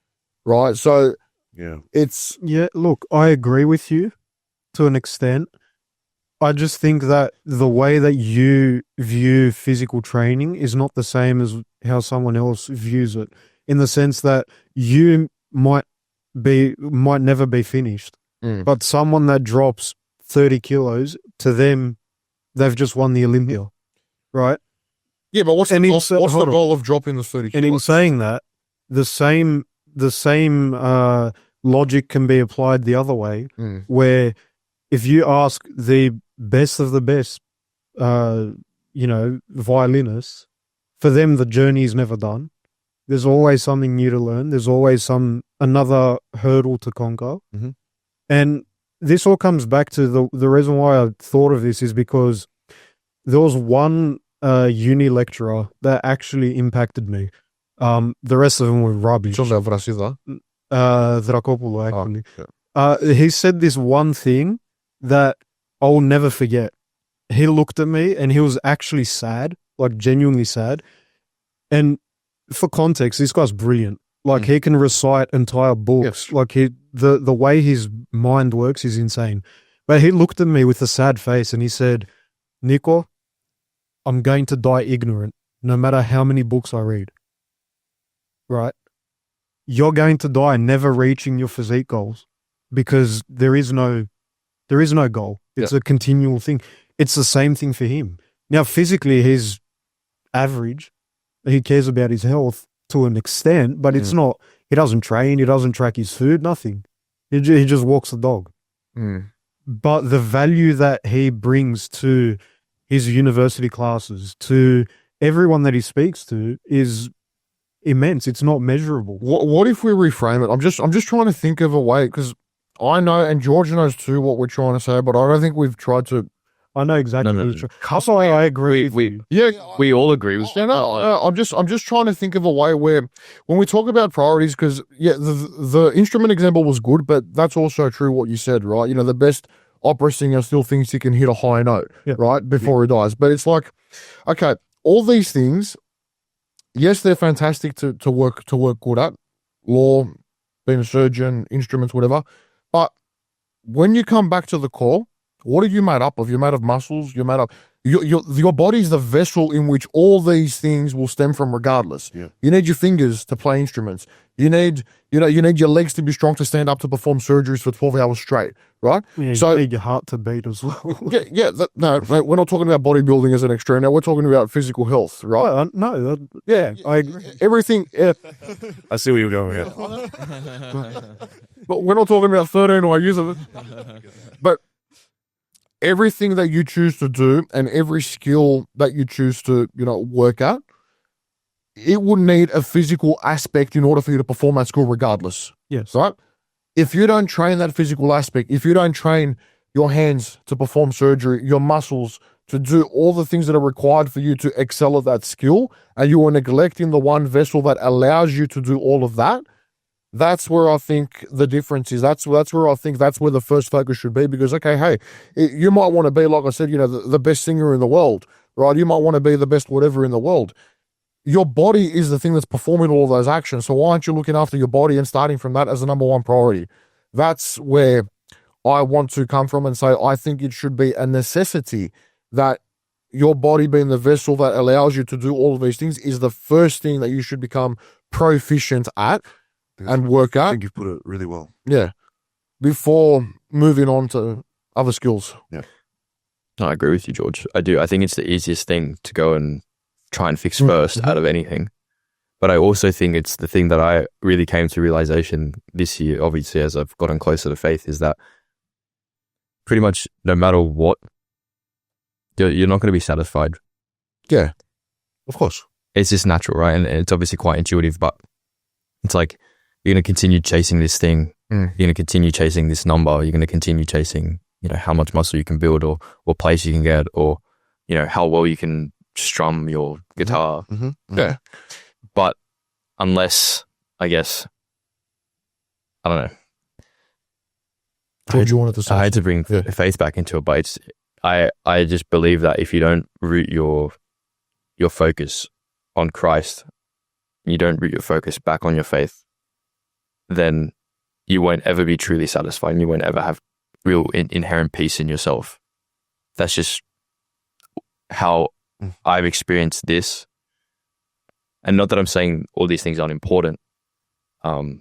right? So look, I agree with you to an extent. I just think that the way that you view physical training is not the same as how someone else views it, in the sense that you might never be finished, but someone that drops 30 kilos, to them, they've just won the Olympia, right? Yeah, but what's the goal of dropping the 30 kilos? And in saying that, the same logic can be applied the other way, where if you ask the best of the best, violinists, for them the journey is never done. There's always something new to learn. There's always another hurdle to conquer. Mm-hmm. And this all comes back to the reason why I thought of this is because there was one uni lecturer that actually impacted me. The rest of them were rubbish. Dracopoulos, actually. Oh, okay. He said this one thing that I'll never forget. He looked at me and he was actually sad, like genuinely sad. And for context, this guy's brilliant. Like he can recite entire books. Yes. Like the way his mind works is insane. But he looked at me with a sad face and he said, Nico, I'm going to die ignorant no matter how many books I read. Right? You're going to die never reaching your physique goals because there is no goal. It's a continual thing. It's the same thing for him. Now, physically, he's average. He cares about his health to an extent, but it's not, he doesn't train, he doesn't track his food, nothing. He just walks the dog. But the value that he brings to his university classes, to everyone that he speaks to, is immense. It's not measurable. What if we reframe it? I'm just trying to think of a way, because I know, and George knows too what we're trying to say, but I don't think we've tried to. I know exactly. No. I agree. We all agree with. I'm just trying to think of a way where, when we talk about priorities, because the instrument example was good, but that's also true what you said, right? You know, the best opera singer still thinks he can hit a high note, right, before he dies. But it's like, okay, all these things, yes, they're fantastic to work good at, law, being a surgeon, instruments, whatever. But when you come back to the core, what are you made up of? You're made of muscles. You're made up. Your body's the vessel in which all these things will stem from, regardless. Yeah. You need your fingers to play instruments. You need your legs to be strong to stand up to perform surgeries for 12 hours straight, right? Yeah, so you need your heart to beat as well. No, we're not talking about bodybuilding as an extreme. Now we're talking about physical health, right? I agree. Everything. Yeah. I see where you're going here. But we're not talking about 13 or use of it. But everything that you choose to do and every skill that you choose to, work at, it would need a physical aspect in order for you to perform that skill regardless. Yes. Right? If you don't train that physical aspect, if you don't train your hands to perform surgery, your muscles to do all the things that are required for you to excel at that skill, and you are neglecting the one vessel that allows you to do all of that, that's where I think the difference is. That's where I think that's where the first focus should be. Because, okay, hey, you might want to be, like I said, the best singer in the world, right? You might want to be the best whatever in the world. Your body is the thing that's performing all of those actions. So why aren't you looking after your body and starting from that as the number one priority? That's where I want to come from and say I think it should be a necessity that your body, being the vessel that allows you to do all of these things, is the first thing that you should become proficient at. and work I at. think you've put it really well. Yeah. Before moving on to other skills. No, I agree with you, George. I do. I think it's the easiest thing to go and try and fix first out of anything. But I also think it's the thing that I really came to realization this year, obviously, as I've gotten closer to faith, is that pretty much no matter what, you're not going to be satisfied. Yeah. Of course. It's just natural, right? And it's obviously quite intuitive, but it's like you're going to continue chasing this thing. You're going to continue chasing this number. You're going to continue chasing, how much muscle you can build or what place you can get or, how well you can strum your guitar. Yeah. But unless, I guess, I don't know. George, you wanted to say I hate to bring faith back into it, but I just believe that if you don't root your focus on Christ, you don't root your focus back on your faith, then you won't ever be truly satisfied and you won't ever have real inherent peace in yourself. That's just how I've experienced this. And not that I'm saying all these things aren't important, but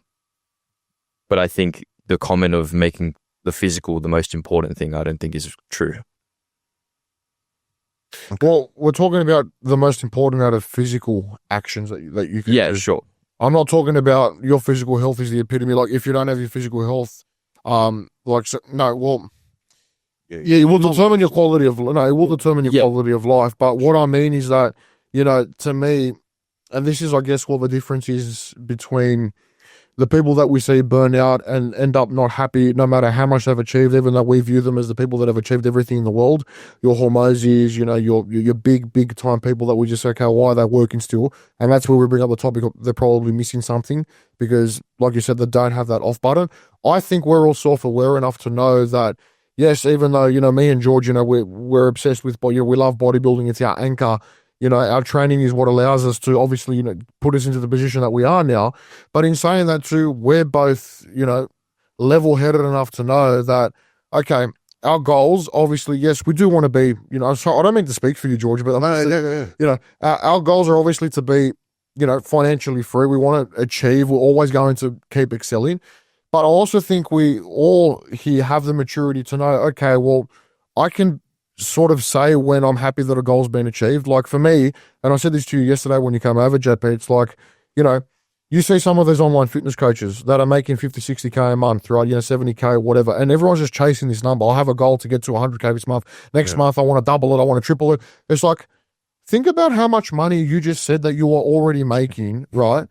I think the comment of making the physical the most important thing, I don't think is true. Well, we're talking about the most important out of physical actions that you can do. Sure. I'm not talking about your physical health is the epitome. Like, if you don't have your physical health, it will determine your quality of quality of life. But what I mean is that, to me, and this is, I guess, what the difference is between the people that we see burn out and end up not happy no matter how much they've achieved, even though we view them as the people that have achieved everything in the world. Your Hormozis, your big time people that we just say, okay, why are they working still? And that's where we bring up the topic of they're probably missing something because, like you said, they don't have that off button. I think we're all self-aware enough to know that, yes, even though, me and George, we're obsessed with, we love bodybuilding, it's our anchor. Our training is what allows us to obviously, put us into the position that we are now. But in saying that too, we're both, level-headed enough to know that, okay, our goals, obviously, yes, we do want to be, so I don't mean to speak for you, George, but our goals are obviously to be, financially free. We want to achieve. We're always going to keep excelling. But I also think we all here have the maturity to know, okay, well, I can sort of say when I'm happy that a goal's been achieved. Like for me, and I said this to you yesterday when you came over, JP, it's like, you see some of those online fitness coaches that are making 50, 60K a month, right? 70K, whatever. And everyone's just chasing this number. I have a goal to get to 100K this month. Next month, I want to double it. I want to triple it. It's like, think about how much money you just said that you are already making, right?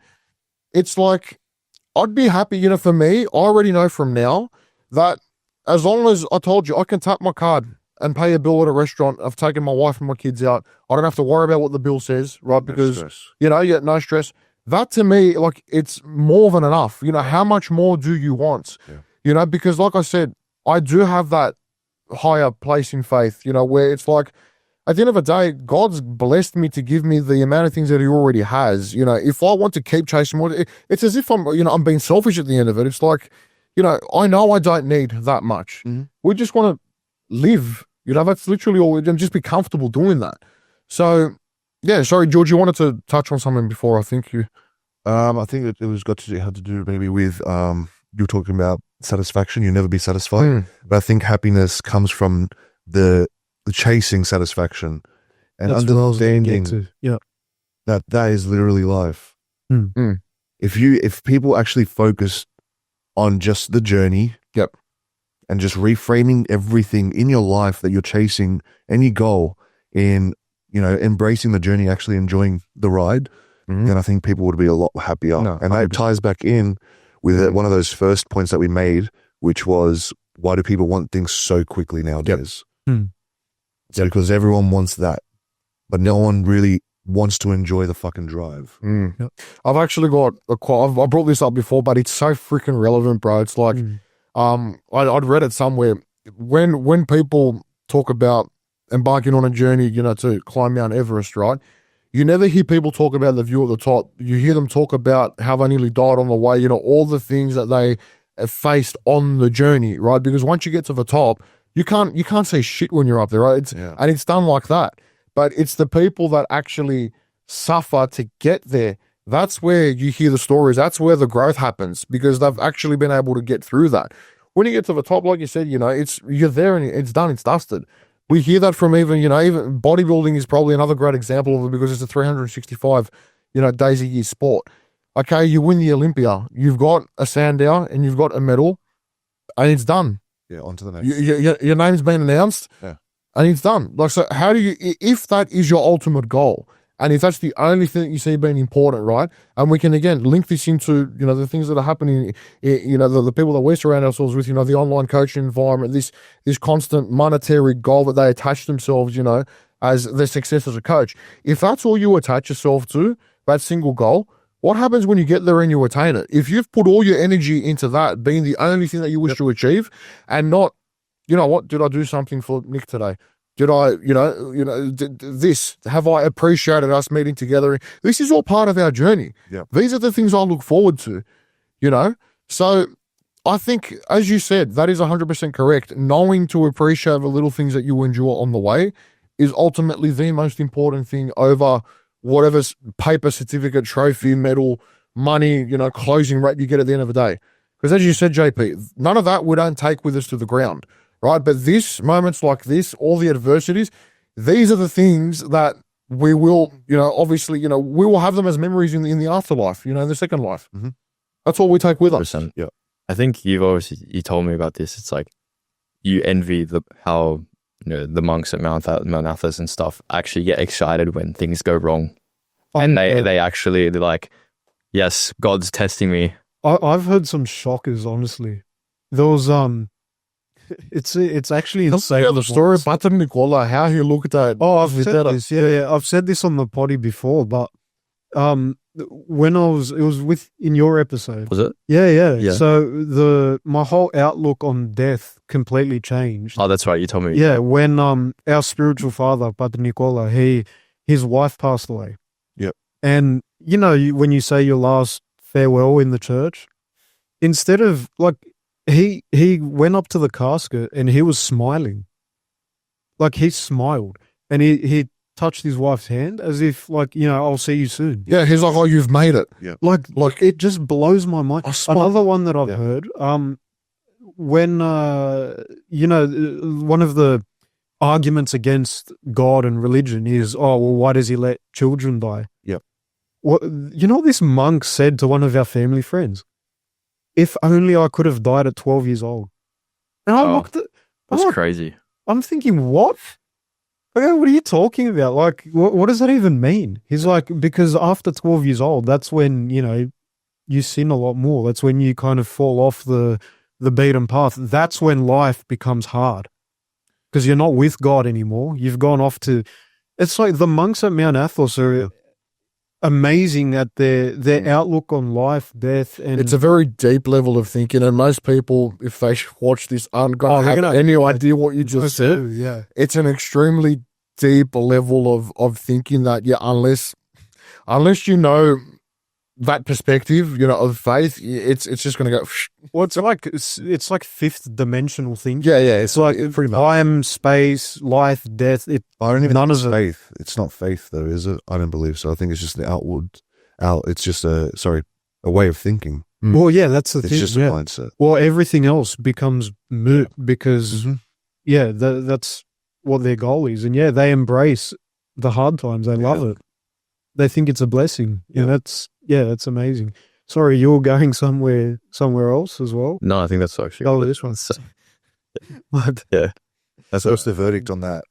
It's like, I'd be happy, for me, I already know from now that as long as I told you I can tap my card and pay a bill at a restaurant, I've taken my wife and my kids out, I don't have to worry about what the bill says, right? Because, no stress. That to me, like, it's more than enough. How much more do you want? Yeah. Because like I said, I do have that higher place in faith, where it's like, at the end of the day, God's blessed me to give me the amount of things that he already has. If I want to keep chasing more, it's as if I'm being selfish at the end of it. It's like, I know I don't need that much. We just want to live. That's literally all. And just be comfortable doing that. So, yeah. Sorry, George, you wanted to touch on something before. I think you. I think it was had to do maybe with you were talking about satisfaction. You'll never be satisfied. But I think happiness comes from the chasing satisfaction and That's understanding that is literally life. If people actually focus on just the journey, and just reframing everything in your life that you're chasing, any goal in, embracing the journey, actually enjoying the ride, then I think people would be a lot happier. And that ties back in with one of those first points that we made, which was, why do people want things so quickly nowadays? It's because everyone wants that, but no one really wants to enjoy the fucking drive. I've actually got a quote. I brought this up before, but it's so freaking relevant, bro. It's like, I'd read it somewhere. When people talk about embarking on a journey, to climb Mount Everest, right? You never hear people talk about the view at the top. You hear them talk about how they nearly died on the way, all the things that they have faced on the journey, right? Because once you get to the top, you can't say shit when you're up there, right? And it's done like that. But it's the people that actually suffer to get there that's where you hear the stories. That's where the growth happens, because they've actually been able to get through that. When you get to the top, like you said, you're there and it's done, it's dusted. We hear that from even bodybuilding is probably another great example of it, because it's a 365, days a year sport. Okay, you win the Olympia, you've got a Sandow and you've got a medal, and it's done. Yeah, on to the next. Your name's been announced, Yeah. and it's done. Like, so how do you, if that is your ultimate goal, and if that's the only thing that you see being important, right? And we can, again, link this into, the things that are happening, the people that we surround ourselves with, the online coaching environment, this constant monetary goal that they attach themselves, as their success as a coach. If that's all you attach yourself to, that single goal, what happens when you get there and you attain it? If you've put all your energy into that being the only thing that you wish to achieve, and not, what, did I do something for Nick today? Did I, this, have I appreciated us meeting together? This is all part of our journey. Yeah. These are the things I look forward to, So I think, as you said, that is 100% correct. Knowing to appreciate the little things that you endure on the way is ultimately the most important thing over whatever paper, certificate, trophy, medal, money, closing rate you get at the end of the day. Because as you said, JP, none of that we don't take with us to the ground. Right, but moments like this, all the adversities, these are the things that we will, obviously, we will have them as memories in the afterlife, in the second life. Mm-hmm. That's all we take with us. Yeah, I think you told me about this. It's like you envy how the monks at Mount Athos and stuff actually get excited when things go wrong, and they're like, yes, God's testing me. I've heard some shockers, honestly. There was it's actually insane. The story of Pater Nicola, how he looked at. Oh, I've said this. Yeah. I've said this on the potty before, but when it was in your episode. Was it? Yeah. So my whole outlook on death completely changed. Oh, that's right. You told me. Yeah, when our spiritual father, Pater Nicola, his wife passed away. Yep. And when you say your last farewell in the church, instead of like. He went up to the casket and he was smiling. Like, he smiled and he touched his wife's hand as if, like, I'll see you soon. Yeah, he's like, oh, you've made it. Yeah. Like it just blows my mind. Another one that I've heard, when, one of the arguments against God and religion is, oh, well, why does he let children die? Yep. What this monk said to one of our family friends? If only I could have died at 12 years old. And I looked at... That's crazy. I'm thinking, what? What are you talking about? Like, what does that even mean? He's like, because after 12 years old, that's when, you sin a lot more. That's when you kind of fall off the beaten path. That's when life becomes hard. Because you're not with God anymore. You've gone off to... It's like the monks at Mount Athos are... amazing at their outlook on life, death, and it's a very deep level of thinking. And most people, if they watch this, aren't going to have any idea what you just said. Yeah, it's an extremely deep level of thinking that unless that perspective, of faith, it's just going to go. Well, it's like fifth dimensional thinking. Yeah. It's like pretty much time, space, life, death. I don't even none of faith. It's not faith, though, is it? I don't believe so. I think it's just the it's just a way of thinking. Well, yeah, that's the thing. It's just a mindset. Well, everything else becomes moot because, that's what their goal is, and they embrace the hard times. They love it. They think it's a blessing. Yeah, that's amazing. Sorry, you're going somewhere else as well? No, I think that's actually... Oh, this one's... Yeah. What's the verdict on that?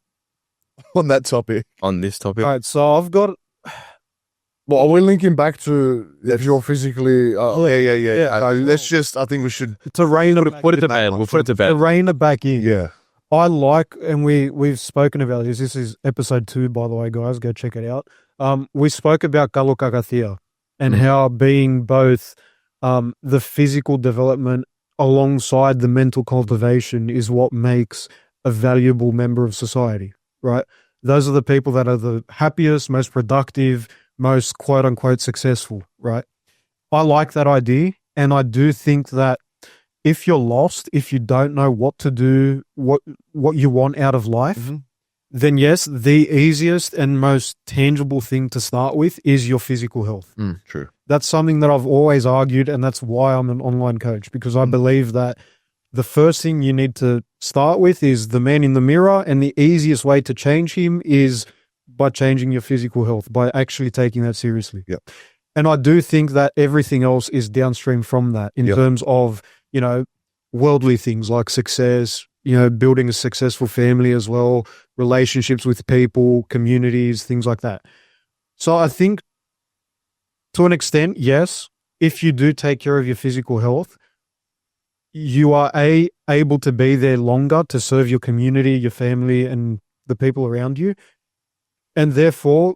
On that topic? On this topic? All right, so I've got... Well, are we linking back to if you're physically... Yeah. Let's just... I think we should... To rein put it to bed. We'll put it to bed. To rein it back in. Yeah. I like, and we've spoken about this. This is episode 2, by the way, guys. Go check it out. We spoke about Kalokagathia and how being both the physical development alongside the mental cultivation is what makes a valuable member of society, right? Those are the people that are the happiest, most productive, most quote-unquote successful, right? I like that idea, and I do think that if you're lost, if you don't know what to do, what you want out of life, then yes, the easiest and most tangible thing to start with is your physical health. True. That's something that I've always argued, and that's why I'm an online coach, because I believe that the first thing you need to start with is the man in the mirror, and the easiest way to change him is by changing your physical health, by actually taking that seriously. Yep. And I do think that everything else is downstream from that in terms of, you know, worldly things like success, you know, building a successful family as well, relationships with people, communities, things like that. So I think to an extent, yes, if you do take care of your physical health, you are able to be there longer to serve your community, your family, and the people around you. And therefore,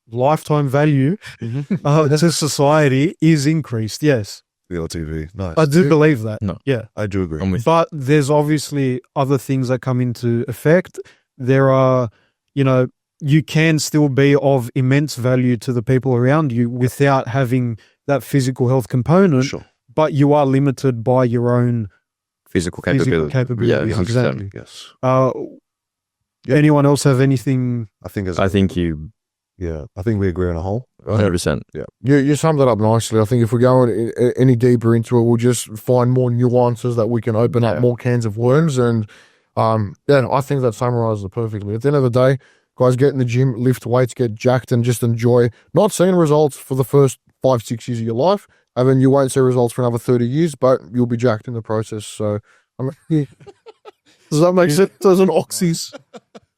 lifetime value to society is increased, yes. The LTV. Nice. I do believe that. No. Yeah. I do agree. I'm with But there's obviously other things that come into effect. There are, you know, you can still be of immense value to the people around you without having that physical health component, Sure. but you are limited by your own physical physical capability. capabilities. 100%. Exactly. Yes. Anyone else have anything? I think I think you I think we agree on a whole. 100%. You summed it up nicely. I think if we're going any deeper into it, we'll just find more nuances that we can open up more cans of worms. And I think that summarizes it perfectly. At the end of the day, guys, get in the gym, lift weights, get jacked, and just enjoy not seeing results for the first 5-6 years of your life. And then you won't see results for another 30 years, but you'll be jacked in the process. So, does that make sense? Those are oxys.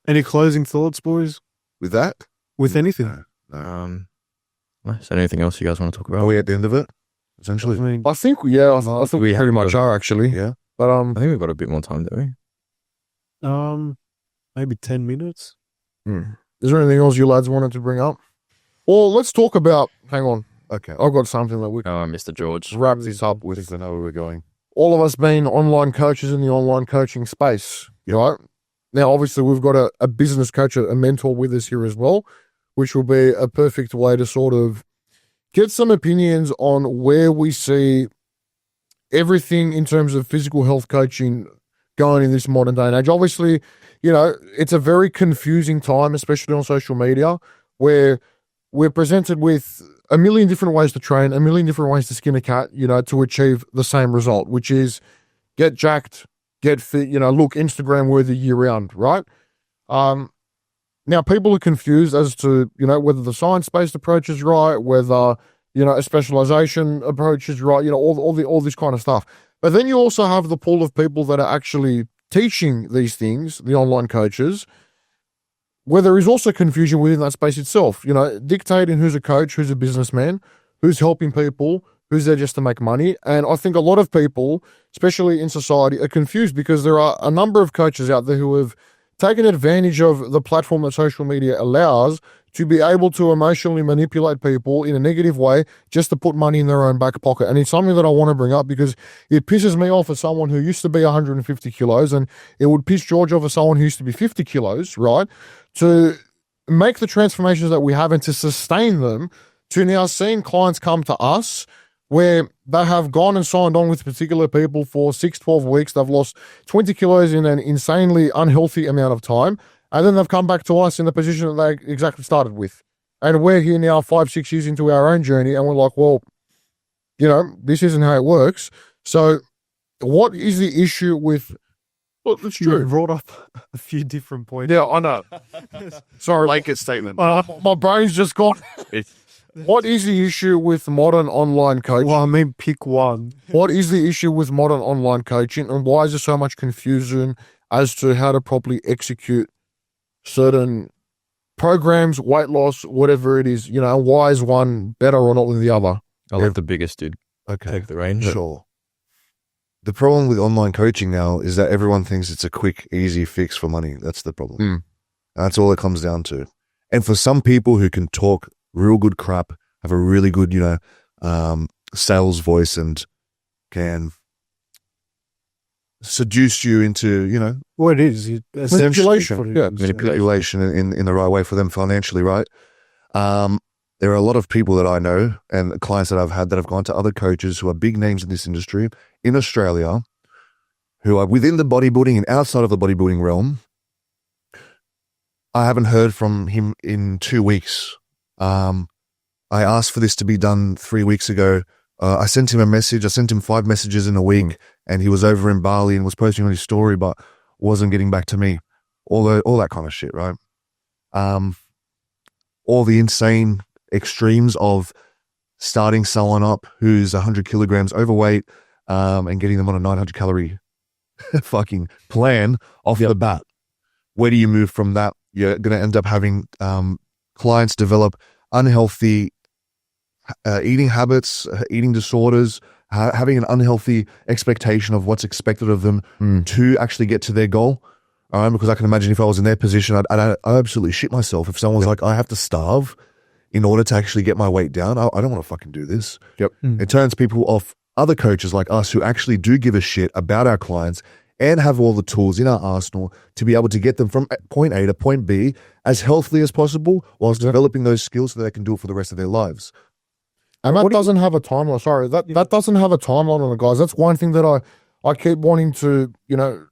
Any closing thoughts, boys? With that? With anything? Is there anything else you guys want to talk about? Are we at the end of it? I Essentially. mean, I think, I think we pretty much are actually. Yeah. But I think we've got a bit more time, don't we? maybe 10 minutes. is there anything else you lads wanted to bring up? Well, let's talk about. Hang on, Okay. I've got something that we can Oh, Mr. George. wrap this up with. I think I know where we're going. All of us being online coaches in the online coaching space, right? Now, obviously, we've got a business coach, a mentor with us here as well, which will be a perfect way to sort of get some opinions on where we see everything in terms of physical health coaching going in this modern day and age. Obviously, you know, it's a very confusing time, especially on social media, where we're presented with a million different ways to train, a million different ways to skin a cat, you know, to achieve the same result, which is get jacked, get fit, you know, look Instagram worthy year round, right? Now people are confused as to, you know, whether the science-based approach is right, whether, you know, a specialization approach is right, you know, all this kind of stuff. But then you also have the pool of people that are actually teaching these things, the online coaches, where there is also confusion within that space itself, you know, dictating who's a coach, who's a businessman, who's helping people, who's there just to make money. And I think a lot of people, especially in society, are confused because there are a number of coaches out there who have taken advantage of the platform that social media allows to be able to emotionally manipulate people in a negative way just to put money in their own back pocket. And it's something that I want to bring up because it pisses me off as someone who used to be 150 kilos, and it would piss George off as someone who used to be 50 kilos, right? To make the transformations that we have and to sustain them, to now seeing clients come to us where they have gone and signed on with particular people for 6-12 weeks. They've lost 20 kilos in an insanely unhealthy amount of time. And then they've come back to us in the position that they exactly started with. And we're here now 5-6 years into our own journey. And we're like, well, you know, this isn't how it works. So what is the issue with... Well, it's You true. brought up a few different points. Yeah, I know. Sorry. Blanket statement. My brain's just gone. What is the issue with modern online coaching? Well, I mean, pick one. What is the issue with modern online coaching, and why is there so much confusion as to how to properly execute certain programs, weight loss, whatever it is? You know, why is one better or not than the other? I'll let the biggest dude Okay. take the reins. Sure. The problem with online coaching now is that everyone thinks it's a quick, easy fix for money. That's the problem. Mm. That's all it comes down to. And for some people who can talk real good crap, have a really good, you know, sales voice and can seduce you into, you know, What it is. Manipulation. Yeah. manipulation in the right way for them financially, right? There are a lot of people that I know and clients that I've had that have gone to other coaches who are big names in this industry in Australia, who are within the bodybuilding and outside of the bodybuilding realm, I haven't heard from him in 2 weeks. I asked for this to be done 3 weeks ago. I sent him a message. I sent him 5 messages in a week, and he was over in Bali and was posting on his story, but wasn't getting back to me. All that kind of shit, right? All the insane extremes of starting someone up who's 100 kilograms overweight, and getting them on a 900 calorie fucking plan off the bat. Where do you move from that? You're going to end up having clients develop unhealthy eating habits, eating disorders, having an unhealthy expectation of what's expected of them to actually get to their goal. Because I can imagine if I was in their position, I'd absolutely shit myself if someone was like, I have to starve in order to actually get my weight down. I don't want to fucking do this. Yep. It turns people off other coaches like us who actually do give a shit about our clients and have all the tools in our arsenal to be able to get them from point A to point B as healthily as possible whilst developing those skills so they can do it for the rest of their lives. And that doesn't have a timeline. Sorry, that doesn't have a timeline on it, guys. That's one thing that I keep wanting to,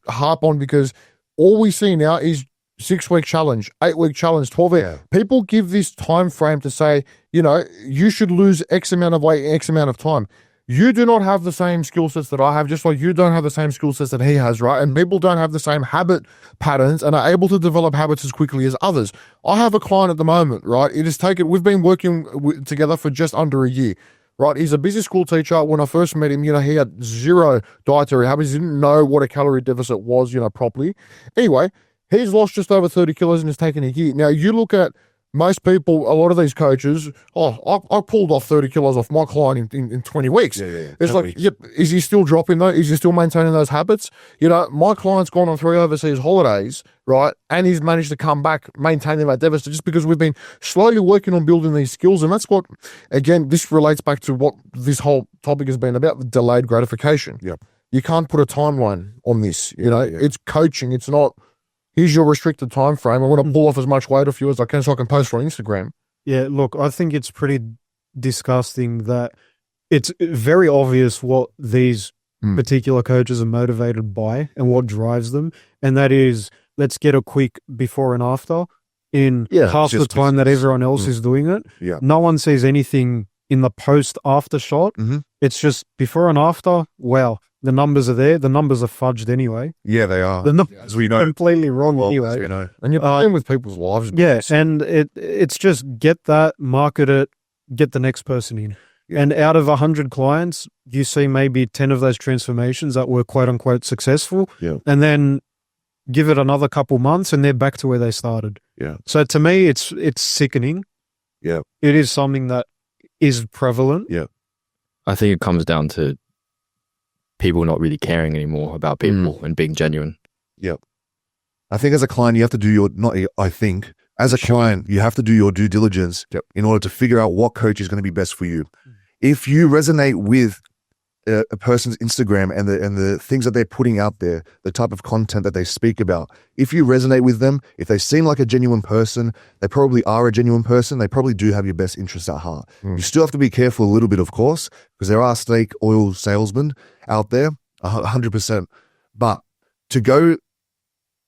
harp on, because all we see now is 6-week challenge, 8-week challenge, 12-week. Yeah. People give this time frame to say, you should lose X amount of weight, X amount of time. You do not have the same skill sets that I have, just like you don't have the same skill sets that he has, right? And people don't have the same habit patterns and are able to develop habits as quickly as others. I have a client at the moment, right? We've been working together for just under a year, right? He's a business school teacher. When I first met him, he had 0 dietary habits. He didn't know what a calorie deficit was, properly. Anyway, he's lost just over 30 kilos and has taken a year. Now, you look at most people, a lot of these coaches, I pulled off 30 kilos off my client in 20 weeks. Yeah. It's like, yep, is he still dropping though? Is he still maintaining those habits? My client's gone on 3 overseas holidays, right? And he's managed to come back maintaining that deficit just because we've been slowly working on building these skills. And that's what, again, this relates back to what this whole topic has been about, delayed gratification. Yep. You can't put a timeline on this. It's coaching. It's not, here's your restricted time frame. I want to pull off as much weight off you as I can so I can post on Instagram. Yeah, look, I think it's pretty disgusting that it's very obvious what these particular coaches are motivated by and what drives them. And that is, let's get a quick before and after in half the time that everyone else is doing it. Yeah. No one sees anything in the post-after shot. It's just before and after. Wow. The numbers are there. The numbers are fudged anyway. Yeah, they are. The numbers as we know. completely wrong anyway. As we know. And you're playing with people's lives. Yeah, and it's just get that, market it, get the next person in. And out of 100 clients, you see maybe 10 of those transformations that were quote unquote successful. Yeah. And then give it another couple months and they're back to where they started. Yeah. So to me, it's sickening. Yeah. It is something that is prevalent. Yeah. I think it comes down to people not really caring anymore about people and being genuine. Yep. I think as a client, you have to do as a client, you have to do your due diligence in order to figure out what coach is going to be best for you. If you resonate with a person's Instagram and the things that they're putting out there, the type of content that they speak about, if you resonate with them, if they seem like a genuine person, they probably are a genuine person. They probably do have your best interests at heart. You still have to be careful a little bit, of course, because there are snake oil salesmen out there, 100%. But to go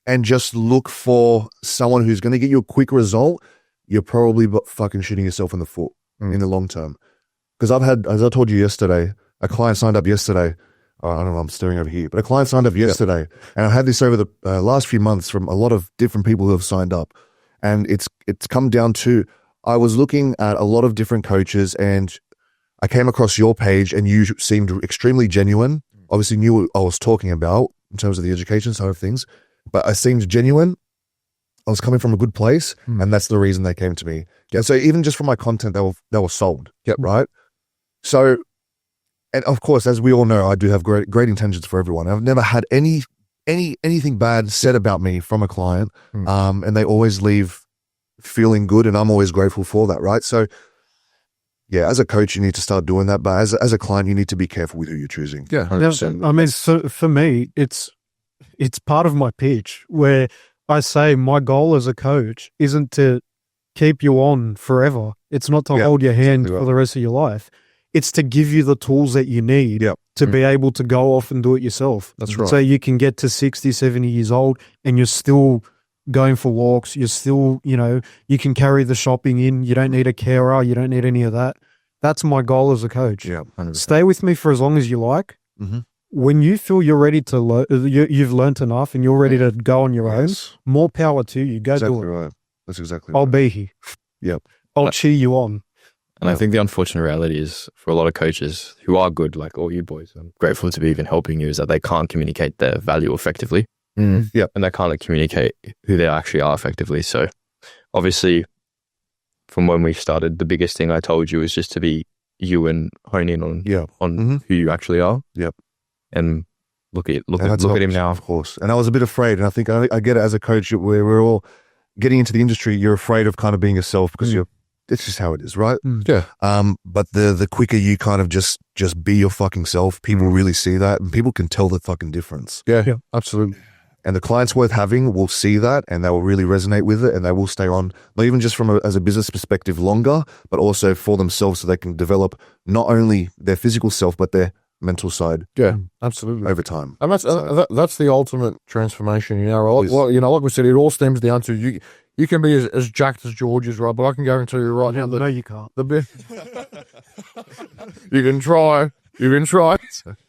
and just look for someone who's going to get you a quick result, you're probably fucking shooting yourself in the foot in the long term. Because I've had, as I told you yesterday, a client signed up yesterday. I don't know, I'm staring over here, but a client signed up yesterday. And I've had this over the last few months from a lot of different people who have signed up. And it's come down to, I was looking at a lot of different coaches and I came across your page and you seemed extremely genuine. Obviously knew what I was talking about in terms of the education side of things, but I seemed genuine. I was coming from a good place and that's the reason they came to me. Yeah. So even just from my content, they were sold. Yep. Right. So, and of course, as we all know, I do have great intentions for everyone. I've never had anything bad said about me from a client. And they always leave feeling good and I'm always grateful for that. Right. So yeah, as a coach, you need to start doing that. But as a client, you need to be careful with who you're choosing. Yeah. 100%. I mean, so for me, it's part of my pitch where I say my goal as a coach isn't to keep you on forever. It's not to hold your hand for the rest of your life. It's to give you the tools that you need to be able to go off and do it yourself. That's right. So you can get to 60, 70 years old and you're still going for walks. You're still, you can carry the shopping in. You don't need a carer. You don't need any of that. That's my goal as a coach. Yeah. 100%. Stay with me for as long as you like. Mm-hmm. When you feel you're ready to, you've learnt enough and you're ready to go on your own, more power to you. Go Exactly do it. right. That's exactly I'll right. be here. Yep. I'll cheer you on. And I think the unfortunate reality is for a lot of coaches who are good, like all you boys, I'm grateful to be even helping you, is that they can't communicate their value effectively. Yep. And they can't communicate who they actually are effectively. So obviously from when we started, the biggest thing I told you is just to be you and hone in on who you actually are. Yep. And look at that's him now. Of course. And I was a bit afraid. And I think I get it as a coach where we're all getting into the industry. You're afraid of kind of being yourself because it's just how it is, right? Yeah. But the quicker you kind of just be your fucking self, people really see that and people can tell the fucking difference. Yeah. Absolutely. And the clients worth having will see that and they will really resonate with it and they will stay on, not even just as a business perspective longer, but also for themselves so they can develop not only their physical self, but their mental side. Yeah. Absolutely. Over time. And that's the ultimate transformation, Well, like we said, it all stems down to you can be as jacked as George is, right? But I can guarantee you right now that No, you can't. you can try. You can try.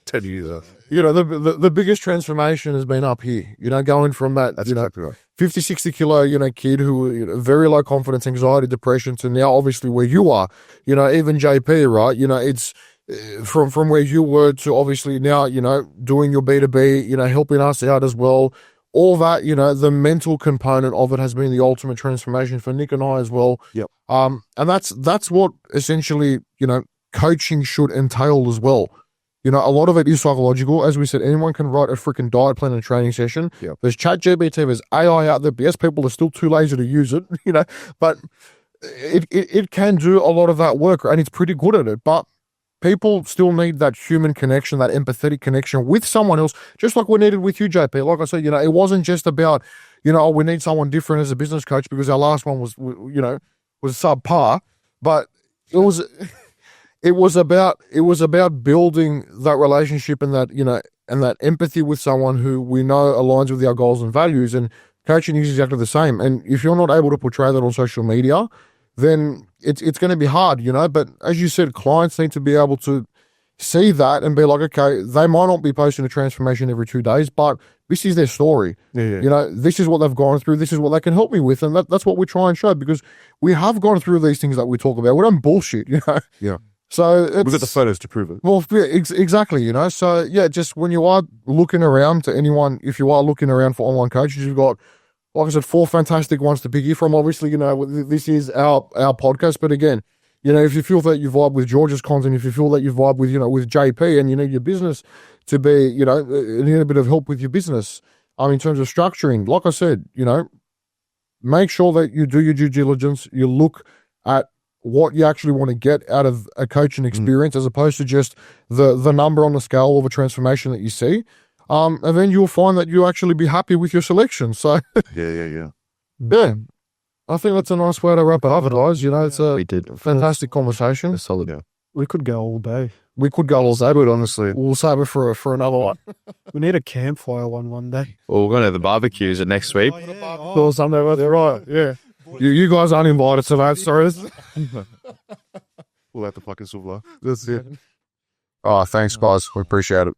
Tell you that. The biggest transformation has been up here. Going from that, That's exactly right. 50, 60 kilo, kid who very low confidence, anxiety, depression to now obviously where you are. Even JP, right? It's from where you were to obviously now, doing your B2B, helping us out as well. All that, the mental component of it has been the ultimate transformation for Nick and I as well. Yep. And that's what essentially, coaching should entail as well. A lot of it is psychological. As we said, anyone can write a freaking diet plan and training session. Yep. There's ChatGPT, there's AI out there. But yes, people are still too lazy to use it, but it can do a lot of that work and it's pretty good at it. But people still need that human connection, that empathetic connection with someone else, just like we needed with you, JP. Like I said, it wasn't just about, we need someone different as a business coach because our last one was subpar, but it was about building that relationship and that, and that empathy with someone who we know aligns with our goals and values. And coaching is exactly the same. And if you're not able to portray that on social media, then it's going to be hard, But as you said, clients need to be able to see that and be like, okay, they might not be posting a transformation every 2 days, but this is their story. Yeah. This is what they've gone through. This is what they can help me with. And that's what we try and show because we have gone through these things that we talk about. We don't bullshit, Yeah. So We've got the photos to prove it. Well, yeah, exactly, So, yeah, just when you are looking around to anyone, if you are looking around for online coaches, you've got, like I said, 4 fantastic ones to pick you from. Obviously, this is our podcast. But again, if you feel that you vibe with George's content, if you feel that you vibe with, with JP and you need your business to be, you need a bit of help with your business, in terms of structuring, like I said, make sure that you do your due diligence. You look at what you actually want to get out of a coaching experience as opposed to just the number on the scale of a transformation that you see. And then you'll find that you'll actually be happy with your selection. So, Yeah. yeah, I think that's a nice way to wrap it up, guys. It's a We did. fantastic conversation. A solid. Yeah. We could go all day. We could go all day, But honestly, we'll save it for another one. We need a campfire one day. Well, we're going to the barbecues next week. Or something like that, right? Yeah. You guys aren't invited to that, sorry. we'll have to fucking silver. That's it. Oh, thanks, guys. We appreciate it.